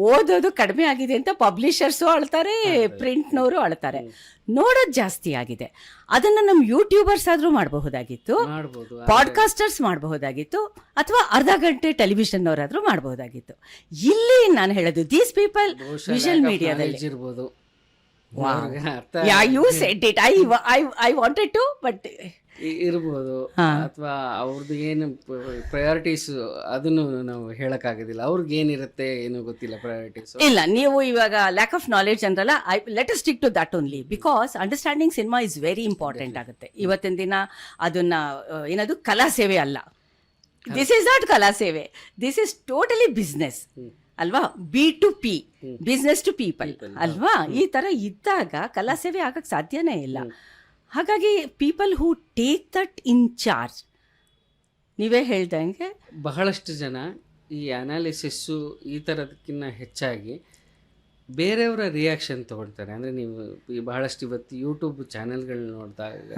ಓದೋದು ಕಡಿಮೆ ಆಗಿದೆ ಅಂತ ಪಬ್ಲಿಷರ್ಸು ಅಳ್ತಾರೆ, ಪ್ರಿಂಟ್ನವರು ಅಳ್ತಾರೆ, ನೋಡೋದು ಜಾಸ್ತಿ ಆಗಿದೆ. ಅದನ್ನು ನಮ್ಮ ಯೂಟ್ಯೂಬರ್ಸ್ ಆದರೂ ಮಾಡಬಹುದಾಗಿತ್ತು, ಪಾಡ್ಕಾಸ್ಟರ್ಸ್ ಮಾಡಬಹುದಾಗಿತ್ತು, ಅಥವಾ ಅರ್ಧ ಗಂಟೆ ಟೆಲಿವಿಷನ್ನವರಾದರೂ ಮಾಡಬಹುದಾಗಿತ್ತು. ಇಲ್ಲಿ ನಾನು ಹೇಳೋದು ದೀಸ್ ಪೀಪಲ್ ವಿಷುವಲ್ ಮೀಡಿಯಾದಲ್ಲಿ ಇರ್ಬೋದು. You said it, I wanted to, but ಇರ್ಬೋದು, ಅಥವಾ ಅವ್ರದ್ದು ಏನು ಪ್ರಯಾರಿಟೀಸ್ ಅದನ್ನು ನಾವು ಹೇಳಕ್ಕಾಗೋದಿಲ್ಲ. ಅವ್ರಿಗೆ ಏನಿರುತ್ತೆ ಏನೋ ಗೊತ್ತಿಲ್ಲ ಪ್ರಯಾರಿಟೀಸ್. ಇಲ್ಲ, ನೀವು ಇವಾಗ ಲ್ಯಾಕ್ ಆಫ್ ನಾಲೆಡ್ಜ್ ಅಂದ್ರಲ್ಲ, let us stick to that only, because understanding cinema is very important ಆಗುತ್ತೆ. ಇವತ್ತಿನ ದಿನ ಅದನ್ನ ಏನದು ಕಲಾ ಸೇವೆ ಅಲ್ಲ, ದಿಸ್ ಇಸ್ ನಾಟ್ ಕಲಾ ಸೇವೆ, ದಿಸ್ ಇಸ್ ಟೋಟಲಿ ಬಿಸ್ನೆಸ್ ಅಲ್ವಾ? B2P, ಬಿಸ್ನೆಸ್ ಟು ಪೀಪಲ್ ಅಲ್ವಾ? ಈ ಥರ ಇದ್ದಾಗ ಕಲಾ ಸೇವೆ ಆಗಕ್ಕೆ ಸಾಧ್ಯನೇ ಇಲ್ಲ. ಹಾಗಾಗಿ people who take that in charge, ನೀವೇ ಹೇಳ್ದಂಗೆ ಬಹಳಷ್ಟು ಜನ ಈ ಅನಾಲಿಸಿಸ್ಸು ಈ ಥರದಕ್ಕಿಂತ ಹೆಚ್ಚಾಗಿ ಬೇರೆಯವರ ರಿಯಾಕ್ಷನ್ ತೊಗೊಳ್ತಾರೆ. ಅಂದರೆ ನೀವು ಈ ಬಹಳಷ್ಟು ಇವತ್ತು ಯೂಟ್ಯೂಬ್ ಚಾನೆಲ್ಗಳನ್ನ ನೋಡಿದಾಗ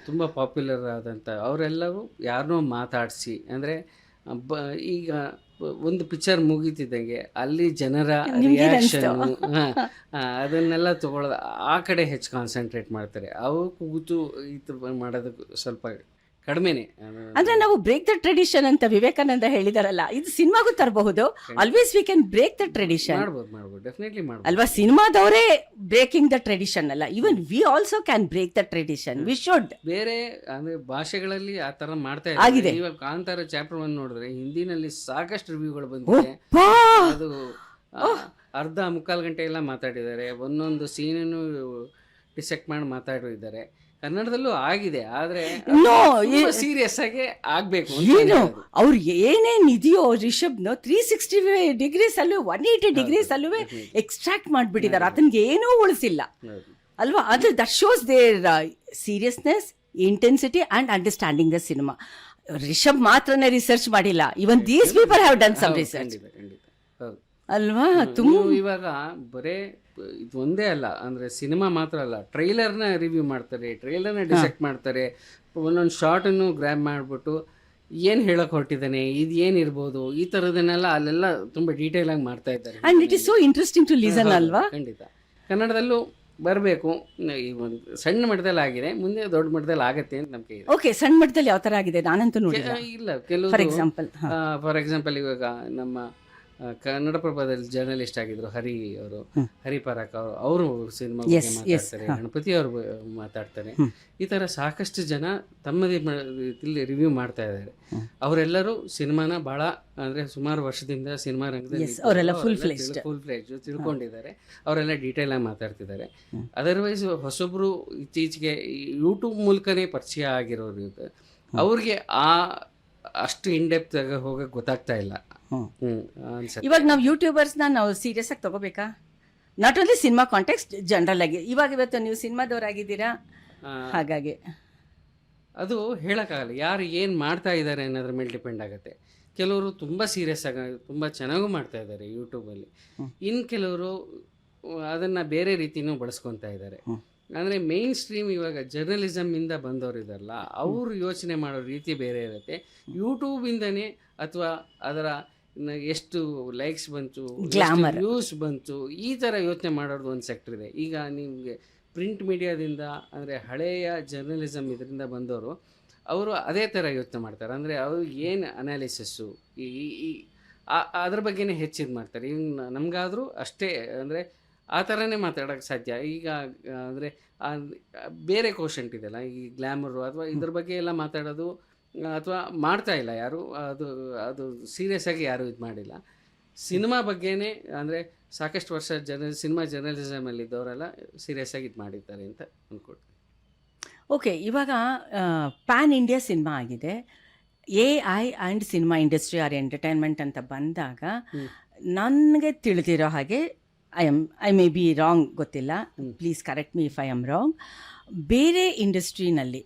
ತುಂಬ ಪಾಪ್ಯುಲರ್ ಆದಂಥ ಅವರೆಲ್ಲರೂ ಯಾರನ್ನೋ ಮಾತಾಡಿಸಿ, ಅಂದರೆ ಈಗ ಒಂದು ಪಿಕ್ಚರ್ ಮುಗೀತಿದ್ದಂಗೆ ಅಲ್ಲಿ ಜನರ ರಿಯಾಕ್ಷನ್ ಅದನ್ನೆಲ್ಲ ತಗೊಳ್ಳೋದು ಆ ಕಡೆ ಹೆಚ್ಚು ಕಾನ್ಸಂಟ್ರೇಟ್ ಮಾಡ್ತಾರೆ. ಅವು ಕೂತು ಇದು ಮಾಡೋದಕ್ಕೆ ಸ್ವಲ್ಪ ಕಡಿಮೆನೇ. ಅಂದ್ರೆ ನಾವು ಬ್ರೇಕ್ ದ ಟ್ರೆಡಿಷನ್ ಅಂತ ವಿವೇಕಾನಂದ ಹೇಳಿದಾರಲ್ಲ, ಇದು ಸಿನಿಮಾಗೂ ತರಬಹುದು. Always we can break the tradition. ಮಾಡ್ಬೋದು ಡೆಫಿನೆಟ್ಲಿ ಮಾಡ್ಬೋದು ಅಲ್ವಾ? ಸಿನಿಮಾದವರೇ ಬ್ರೇಕಿಂಗ್ ದ ಟ್ರೆಡಿಷನ್ ಅಲ್ಲ, even we also can break the tradition. We should. ಬೇರೆ ಅಂದ್ರೆ ಭಾಷೆಗಳಲ್ಲಿ ಆ ತರ ಮಾಡ್ತಾ ಇದ್ದಾರೆ. ಇವಾಗ ಕಾಂತಾರ ಚಾಪ್ಟರ್ 1 ನೋಡಿದ್ರೆ ಹಿಂದಿನಲ್ಲಿ ಸಾಕಷ್ಟು ರಿವ್ಯೂಗಳು ಬಂದಿದೆ. ಅದು ಅರ್ಧ ಮುಕ್ಕಾಲು ಗಂಟೆ ಎಲ್ಲ ಮಾತಾಡಿದ್ದಾರೆ, ಒಂದೊಂದು ಸೀನನ್ನು ಡಿಸೆಕ್ಟ್ ಮಾಡಿ ಮಾತಾಡಿದ್ದಾರೆ. ಕನ್ನಡದಲ್ಲೂ ಆಗಿದೆ, ಆದ್ರೆ ಸೀರಿಯಸ್ ಆಗಿ ಆಗ್ಬೇಕು. ಏನು ಅವ್ರು ಏನೇನ್ ಇದೆಯೋ ರಿಷಬ್ನು 360 ಡಿಗ್ರೀಸ್ ಅಲ್ಲೂ 180 ಡಿಗ್ರೀಸ್ ಅಲ್ಲೂ ಎಕ್ಸ್ಟ್ರಾಕ್ಟ್ ಮಾಡ್ಬಿಟ್ಟಿದ್ದಾರೆ, ಅದನ್ಗೆ ಏನೂ ಉಳಿಸಿಲ್ಲ ಅಲ್ವಾ? ಅದು that shows their seriousness, intensity and understanding the cinema. Rishab ಮಾತ್ರನೇ ರಿಸರ್ಚ್ ಮಾಡಿಲ್ಲ, even these people have done some research ಅಲ್ವಾ? ತುಂಬ ಇವಾಗ ಬರೇ ಇದು ಒಂದೇ ಅಲ್ಲ, ಅಂದರೆ ಸಿನಿಮಾ ಮಾತ್ರ ಅಲ್ಲ, ಟ್ರೈಲರ್ನ ರಿವ್ಯೂ ಮಾಡ್ತಾರೆ, ಟ್ರೈಲರ್ನ ಡಿಸೆಕ್ಟ್ ಮಾಡ್ತಾರೆ, ಒಂದೊಂದು ಶಾರ್ಟನ್ನು ಗ್ರ್ಯಾಬ್ ಮಾಡಿಬಿಟ್ಟು ಏನು ಹೇಳಕ್ಕೆ ಹೊರಟಿದ್ದಾನೆ, ಇದು ಏನಿರ್ಬೋದು, ಈ ಥರದನ್ನೆಲ್ಲ ಅಲ್ಲೆಲ್ಲ ತುಂಬ ಡೀಟೇಲ್ ಆಗಿ ಮಾಡ್ತಾ ಇದ್ದಾರೆ. And it is so interesting to listen ಅಲ್ವಾ? ಖಂಡಿತ ಕನ್ನಡದಲ್ಲೂ ಬರಬೇಕು. ಈ ಒಂದು ಸಣ್ಣ ಮಟ್ಟದಲ್ಲಿ ಆಗಿದೆ, ಮುಂದೆ ದೊಡ್ಡ ಮಟ್ಟದಲ್ಲಿ ಆಗತ್ತೆ ಅಂತ ನಂಬಿಕೆ ಇದೆ. ಓಕೆ, ಸಣ್ಣ ಮಟ್ಟದಲ್ಲಿ ಯಾವ ಥರ ಆಗಿದೆ ನಾನಂತೂ ನೋಡಿಲ್ಲ. ಇಲ್ಲ, ಕೆಲವು ಫಾರ್ ಎಕ್ಸಾಂಪಲ್ ಇವಾಗ ನಮ್ಮ ಕನ್ನಡಪ್ರಭದಲ್ಲಿ ಜರ್ನಲಿಸ್ಟ್ ಆಗಿದ್ರು ಹರಿ ಪರಾಕ್ ಅವರು ಸಿನಿಮಾ ಬಗ್ಗೆ ಮಾತಾಡ್ತಾರೆ, ಗಣಪತಿ ಅವರು ಮಾತಾಡ್ತಾರೆ. ಈ ಥರ ಸಾಕಷ್ಟು ಜನ ತಮ್ಮದೇ ಇಲ್ಲಿ ರಿವ್ಯೂ ಮಾಡ್ತಾ ಇದ್ದಾರೆ. ಅವರೆಲ್ಲರೂ ಸಿನಿಮಾನ ಭಾಳ ಅಂದರೆ ಸುಮಾರು ವರ್ಷದಿಂದ ಸಿನಿಮಾ ರಂಗದಲ್ಲಿ ಫುಲ್ ಫ್ಲೆಜ್ ತಿಳ್ಕೊಂಡಿದ್ದಾರೆ. ಅವರೆಲ್ಲ ಡೀಟೇಲ್ ಆಗಿ ಮಾತಾಡ್ತಿದ್ದಾರೆ. ಅದರ್ವೈಸ್ ಹೊಸೊಬ್ರು ಇತ್ತೀಚೆಗೆ ಯೂಟ್ಯೂಬ್ ಮೂಲಕನೇ ಪರಿಚಯ ಆಗಿರೋರು ಅವ್ರಿಗೆ ಅಷ್ಟು ಇನ್ಡೆಪ್ತ್ ಹೋಗಕ್ಕೆ ಗೊತ್ತಾಗ್ತಾ ಇಲ್ಲ. ಇವಾಗ ನಾವು ಯೂಟ್ಯೂಬರ್ಸ್ನ ನಾವು ಸೀರಿಯಸ್ ಆಗಿ ತಗೋಬೇಕಾ? Not only cinema context, general ಆಗಿ. ಇವಾಗ ಇವತ್ತು ನೀವು ಸಿನಿಮಾದವರಾಗಿದ್ದೀರಾ, ಹಾಗಾಗಿ ಅದು ಹೇಳೋಕ್ಕಾಗಲ್ಲ ಯಾರು ಏನು ಮಾಡ್ತಾ ಇದ್ದಾರೆ ಅನ್ನೋದ್ರ ಮೇಲೆ ಡಿಪೆಂಡ್ ಆಗುತ್ತೆ. ಕೆಲವರು ತುಂಬ ಸೀರಿಯಸ್ ಆಗಿ ತುಂಬ ಚೆನ್ನಾಗೂ ಮಾಡ್ತಾ ಇದ್ದಾರೆ ಯೂಟ್ಯೂಬಲ್ಲಿ, ಇನ್ನು ಕೆಲವರು ಅದನ್ನು ಬೇರೆ ರೀತಿಯೂ ಬಳಸ್ಕೊತಾ ಇದ್ದಾರೆ. ಅಂದರೆ ಮೇನ್ ಸ್ಟ್ರೀಮ್ ಇವಾಗ ಜರ್ನಲಿಸಮಿಂದ ಬಂದವರು ಇದಾರಲ್ಲ, ಅವರು ಯೋಚನೆ ಮಾಡೋ ರೀತಿ ಬೇರೆ ಇರುತ್ತೆ. ಯೂಟ್ಯೂಬಿಂದನೇ ಅಥವಾ ಅದರ ಎಷ್ಟು ಲೈಕ್ಸ್ ಬಂತು, ವ್ಯೂಸ್ ಬಂತು, ಈ ಥರ ಯೋಚನೆ ಮಾಡೋದು ಒಂದು ಸೆಕ್ಟರ್ ಇದೆ. ಈಗ ನಿಮಗೆ ಪ್ರಿಂಟ್ ಮೀಡಿಯಾದಿಂದ ಅಂದರೆ ಹಳೆಯ ಜರ್ನಲಿಸಮ್ ಇದರಿಂದ ಬಂದವರು ಅವರು ಅದೇ ಥರ ಯೋಚನೆ ಮಾಡ್ತಾರೆ. ಅಂದರೆ ಅವರು ಏನು ಅನಾಲಿಸಿಸ್ಸು ಅದ್ರ ಬಗ್ಗೆನೇ ಹೆಚ್ಚಿದು ಮಾಡ್ತಾರೆ. ಈಗ ನಮಗಾದರೂ ಅಷ್ಟೇ, ಅಂದರೆ ಆ ಥರನೇ ಮಾತಾಡೋಕ್ಕೆ ಸಾಧ್ಯ. ಈಗ ಅಂದರೆ ಬೇರೆ ಕೋಶಂಟ್ ಇದೆಯಲ್ಲ, ಈ ಗ್ಲ್ಯಾಮರು ಅಥವಾ ಇದ್ರ ಬಗ್ಗೆ ಎಲ್ಲ ಮಾತಾಡೋದು ಅಥವಾ ಮಾಡ್ತಾ ಇಲ್ಲ ಯಾರು, ಅದು ಸೀರಿಯಸ್ ಆಗಿ ಯಾರೂ ಇದು ಮಾಡಿಲ್ಲ. ಸಿನಿಮಾ ಬಗ್ಗೆನೇ ಅಂದರೆ ಸಾಕಷ್ಟು ವರ್ಷ ಸಿನಿಮಾ ಜರ್ನಲಿಸಮಲ್ಲಿ ಇದ್ದವರೆಲ್ಲ ಸೀರಿಯಸ್ ಆಗಿ ಇದು ಮಾಡಿದ್ದಾರೆ ಅಂತ ಅಂದ್ಕೊಳ್ತೀನಿ. ಓಕೆ, ಇವಾಗ ಪ್ಯಾನ್ ಇಂಡಿಯಾ ಸಿನಿಮಾ ಆಗಿದೆ. AI and cinema industry are entertainment ಅಂತ ಬಂದಾಗ ನನಗೆ ತಿಳಿದಿರೋ ಹಾಗೆ, ಐ ಮೇ ಬಿ ರಾಂಗ್, ಗೊತ್ತಿಲ್ಲ, please correct me if I am wrong, ಬೇರೆ ಇಂಡಸ್ಟ್ರಿನಲ್ಲಿ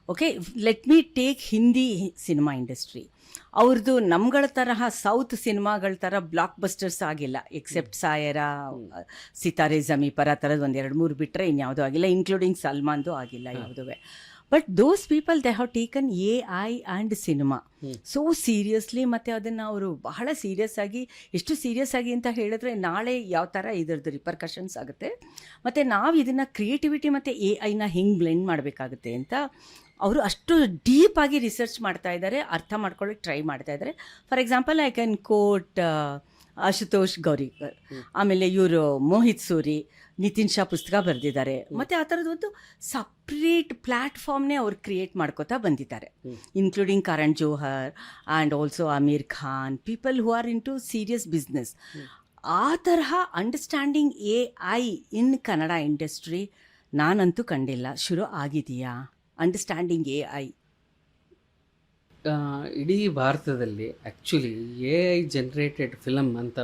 okay, let me take Hindi cinema industry. ಅವ್ರದ್ದು ನಮ್ಗಳ ತರಹ ಸೌತ್ ಸಿನಿಮಾಗಳ ಥರ ಬ್ಲಾಕ್ ಬಸ್ಟರ್ಸ್ ಆಗಿಲ್ಲ, ಎಕ್ಸೆಪ್ಟ್ ಸಾಯರ, ಸಿತಾರೆ ಜಮೀ ಪರ್ ಆ ಥರದ್ದು 1-2-3 ಬಿಟ್ಟರೆ ಇನ್ಯಾವುದೂ ಆಗಿಲ್ಲ, ಇನ್ಕ್ಲೂಡಿಂಗ್ ಸಲ್ಮಾನ್ದು ಆಗಿಲ್ಲ ಯಾವುದೂ. But those people they have taken AI and cinema so seriously, ಮತ್ತು ಅದನ್ನು ಅವರು ಬಹಳ ಸೀರಿಯಸ್ ಆಗಿ, ಎಷ್ಟು ಸೀರಿಯಸ್ ಆಗಿ ಅಂತ ಹೇಳಿದ್ರೆ ನಾಳೆ ಯಾವ ಥರ ಇದರದ್ದು ರಿಪರ್ಕಷನ್ಸ್ ಆಗುತ್ತೆ, ಮತ್ತು ನಾವು ಇದನ್ನು ಕ್ರಿಯೇಟಿವಿಟಿ ಮತ್ತು AI ಹೆಂಗೆ ಬ್ಲೆಂಡ್ ಮಾಡಬೇಕಾಗುತ್ತೆ ಅಂತ ಅವರು ಅಷ್ಟು ಡೀಪಾಗಿ ರಿಸರ್ಚ್ ಮಾಡ್ತಾ ಇದ್ದಾರೆ, ಅರ್ಥ ಮಾಡ್ಕೊಳ್ಳೋಕೆ ಟ್ರೈ ಮಾಡ್ತಾ ಇದ್ದಾರೆ. For example I can quote Ashutosh Gowariker, ಆಮೇಲೆ ಇವರು ಮೋಹಿತ್ ಸೂರಿ, ನಿತಿನ್ ಶಾ ಪುಸ್ತಕ ಬರೆದಿದ್ದಾರೆ, ಮತ್ತು ಆ ಥರದ್ದೊಂದು ಸಪ್ರೇಟ್ ಪ್ಲ್ಯಾಟ್ಫಾರ್ಮ್ನೇ ಅವ್ರು ಕ್ರಿಯೇಟ್ ಮಾಡ್ಕೋತಾ ಬಂದಿದ್ದಾರೆ, including Karan Johar and also Aamir Khan, people who are into serious business. ಆ ತರಹ understanding AI in Kannada industry ನಾನಂತೂ ಕಂಡಿಲ್ಲ. ಶುರು ಆಗಿದೆಯಾ ಅಂಡರ್ಸ್ಟ್ಯಾಂಡಿಂಗ್ AI? ಇಡೀ ಭಾರತದಲ್ಲಿ ಆ್ಯಕ್ಚುಲಿ AI ಜನ್ರೇಟೆಡ್ ಫಿಲಮ್ ಅಂತ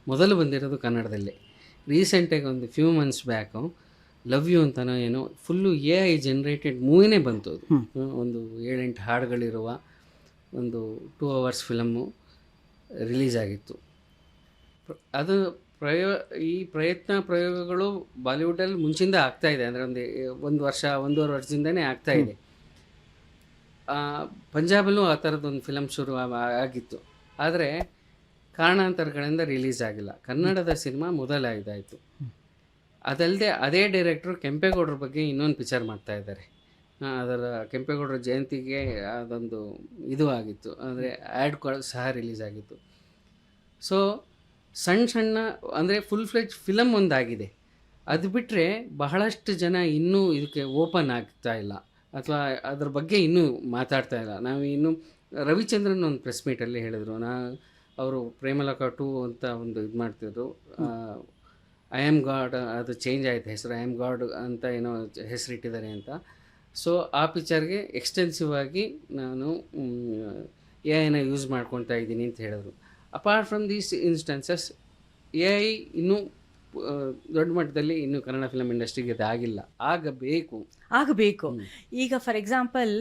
ಮೊದಲು ಬಂದಿರೋದು ಕನ್ನಡದಲ್ಲಿ. ರೀಸೆಂಟಾಗಿ ಒಂದು few months back love you ಅಂತನೋ ಏನೋ ಫುಲ್ಲು AI ಜನ್ರೇಟೆಡ್ ಮೂವಿನೇ ಬಂತು. ಅದು ಒಂದು 7-8 ಹಾಡುಗಳಿರುವ ಒಂದು 2 hours ಫಿಲಮ್ಮು ರಿಲೀಸ್ ಆಗಿತ್ತು. ಅದು ಈ ಪ್ರಯೋಗಗಳು ಬಾಲಿವುಡಲ್ಲಿ ಮುಂಚಿಂದ ಆಗ್ತಾಯಿದೆ, ಅಂದರೆ ಒಂದು ವರ್ಷ 1.5 ವರ್ಷದಿಂದನೇ ಆಗ್ತಾಯಿದೆ. ಪಂಜಾಬಲ್ಲೂ ಆ ಥರದ್ದೊಂದು ಫಿಲಮ್ ಶುರು ಆಗಿತ್ತು, ಆದರೆ ಕಾರಣಾಂತರಗಳಿಂದ ರಿಲೀಸ್ ಆಗಿಲ್ಲ. ಕನ್ನಡದ ಸಿನಿಮಾ ಮೊದಲ ಇದಾಯಿತು. ಅದಲ್ಲದೆ ಅದೇ ಡೈರೆಕ್ಟ್ರು ಕೆಂಪೇಗೌಡರ ಬಗ್ಗೆ ಇನ್ನೊಂದು ಪಿಕ್ಚರ್ ಮಾಡ್ತಾ ಇದ್ದಾರೆ. ಅದರ ಕೆಂಪೇಗೌಡರ ಜಯಂತಿಗೆ ಅದೊಂದು ಇದು ಆಗಿತ್ತು, ಅಂದರೆ ಆ್ಯಡ್ಗಳು ಸಹ ರಿಲೀಸ್ ಆಗಿತ್ತು. ಸೊ ಸಣ್ಣ ಅಂದರೆ ಫುಲ್ ಫ್ಲೆಜ್ ಫಿಲಮ್ ಒಂದಾಗಿದೆ. ಅದು ಬಿಟ್ಟರೆ ಬಹಳಷ್ಟು ಜನ ಇನ್ನೂ ಇದಕ್ಕೆ ಓಪನ್ ಆಗ್ತಾ ಇಲ್ಲ, ಅಥವಾ ಅದ್ರ ಬಗ್ಗೆ ಇನ್ನೂ ಮಾತಾಡ್ತಾ ಇಲ್ಲ. ನಾವು ಇನ್ನೂ ರವಿಚಂದ್ರನ್ ಒಂದು ಪ್ರೆಸ್ ಮೀಟಲ್ಲಿ ಹೇಳಿದರು, ಅವರು ಪ್ರೇಮಲಕ 2 ಅಂತ ಒಂದು ಇದು ಮಾಡ್ತಿದ್ರು, ಐ ಆಮ್ ಗಾಡ್, ಅದು ಚೇಂಜ್ ಆಯಿತು ಹೆಸರು, ಐ ಆಮ್ ಗಾಡ್ ಅಂತ ಏನೋ ಹೆಸರಿಟ್ಟಿದ್ದಾರೆ ಅಂತ. ಸೊ ಆ ಪಿಕ್ಚರ್ಗೆ ಎಕ್ಸ್ಟೆನ್ಸಿವ್ ಆಗಿ ನಾನು AI ಯೂಸ್ ಮಾಡ್ಕೊತಾ ಇದ್ದೀನಿ ಅಂತ ಹೇಳಿದ್ರು. Apart from these instances AI ಇನ್ನೂ ದೊಡ್ಡ ಮಟ್ಟದಲ್ಲಿ ಇನ್ನೂ ಕನ್ನಡ ಫಿಲಮ್ ಇಂಡಸ್ಟ್ರಿಗೆ ಅದಾಗಿಲ್ಲ, ಆಗಬೇಕು. ಈಗ ಫಾರ್ ಎಕ್ಸಾಂಪಲ್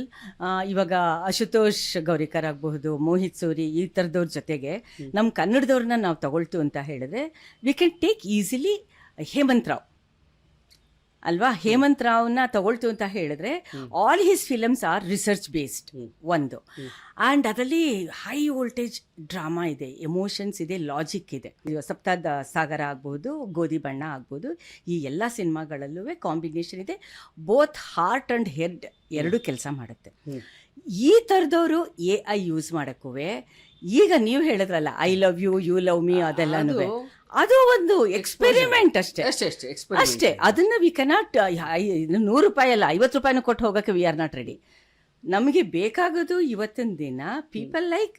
ಇವಾಗ ಆಶುತೋಷ್ ಗೌರಿಕರ್ ಆಗಬಹುದು, ಮೋಹಿತ್ ಸೂರಿ, ಈ ಥರದವ್ರ ಜೊತೆಗೆ ನಮ್ಮ ಕನ್ನಡದವ್ರನ್ನ ನಾವು ತಗೊಳ್ತು ಅಂತ ಹೇಳಿದ್ರೆ we can take easily Hemant Rao ಅಲ್ವಾ. ಹೇಮಂತ್ ರಾವ್ನ ತಗೊಳ್ತು ಅಂತ ಹೇಳಿದ್ರೆ all his films are research based ಒಂದು, ಆ್ಯಂಡ್ ಅದರಲ್ಲಿ ಹೈ ವೋಲ್ಟೇಜ್ ಡ್ರಾಮಾ ಇದೆ, ಎಮೋಷನ್ಸ್ ಇದೆ, ಲಾಜಿಕ್ ಇದೆ. ಸಪ್ತಾದ ಸಾಗರ ಆಗ್ಬೋದು, ಗೋಧಿ ಬಣ್ಣ ಆಗ್ಬೋದು, ಈ ಎಲ್ಲ ಸಿನಿಮಾಗಳಲ್ಲೂ ಕಾಂಬಿನೇಷನ್ ಇದೆ. ಬೋತ್ ಹಾರ್ಟ್ ಆ್ಯಂಡ್ ಹೆಡ್ ಎರಡೂ ಕೆಲಸ ಮಾಡುತ್ತೆ. ಈ ಥರದವರು AI ಯೂಸ್ ಮಾಡೋಕ್ಕೂ ಈಗ ನೀವು ಹೇಳಿದ್ರಲ್ಲ I love you, you love me, ಅದೆಲ್ಲನೂ ಅದು ಒಂದು ಎಕ್ಸ್ಪೆರಿಮೆಂಟ್ ಅಷ್ಟೇ. ಅದನ್ನು ವಿ ಕೆನಾಟ್ ₹100 ಅಲ್ಲ, ₹50 ಕೊಟ್ಟು ಹೋಗೋಕ್ಕೆ ವಿ ಆರ್ ನಾಟ್ ರೆಡಿ. ನಮಗೆ ಬೇಕಾಗೋದು ಇವತ್ತಿನ ದಿನ people like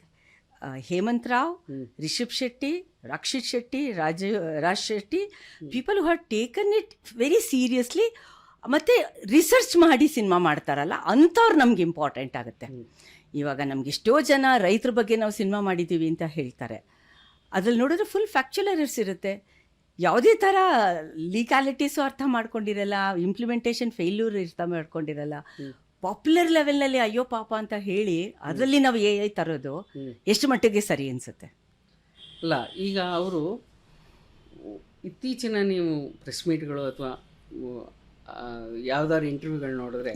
Hemant Rao, Rishab Shetty, Rakshit Shetty, Raj Shetty, people who have taken it very seriously, ಮತ್ತು ರಿಸರ್ಚ್ ಮಾಡಿ ಸಿನಿಮಾ ಮಾಡ್ತಾರಲ್ಲ ಅಂಥವ್ರು ನಮ್ಗೆ ಇಂಪಾರ್ಟೆಂಟ್ ಆಗುತ್ತೆ. ಇವಾಗ ನಮ್ಗೆ ಎಷ್ಟೋ ಜನ ರೈತರ ಬಗ್ಗೆ ನಾವು ಸಿನಿಮಾ ಮಾಡಿದ್ದೀವಿ ಅಂತ ಹೇಳ್ತಾರೆ, ಅದ್ರಲ್ಲಿ ನೋಡಿದ್ರೆ ಫುಲ್ ಫ್ಯಾಕ್ಚುಯಲ್ ಎರರ್ಸ್ ಇರುತ್ತೆ, ಯಾವುದೇ ಥರ ಲೀಗಾಲಿಟೀಸು ಅರ್ಥ ಮಾಡ್ಕೊಂಡಿರಲ್ಲ, ಇಂಪ್ಲಿಮೆಂಟೇಷನ್ ಫೇಲ್ಯೂರ್ ಮಾಡ್ಕೊಂಡಿರಲ್ಲ. ಪಾಪ್ಯುಲರ್ ಲೆವೆಲ್ನಲ್ಲಿ ಅಯ್ಯೋ ಪಾಪ ಅಂತ ಹೇಳಿ ಅದರಲ್ಲಿ ನಾವು AI ತರೋದು ಎಷ್ಟು ಮಟ್ಟಿಗೆ ಸರಿ ಅನಿಸುತ್ತೆ? ಅಲ್ಲ, ಈಗ ಅವರು ಇತ್ತೀಚಿನ ನೀವು ಪ್ರೆಸ್ ಮೀಟ್ಗಳು ಅಥವಾ ಯಾವ್ದಾದ್ರು ಇಂಟರ್ವ್ಯೂಗಳು ನೋಡಿದ್ರೆ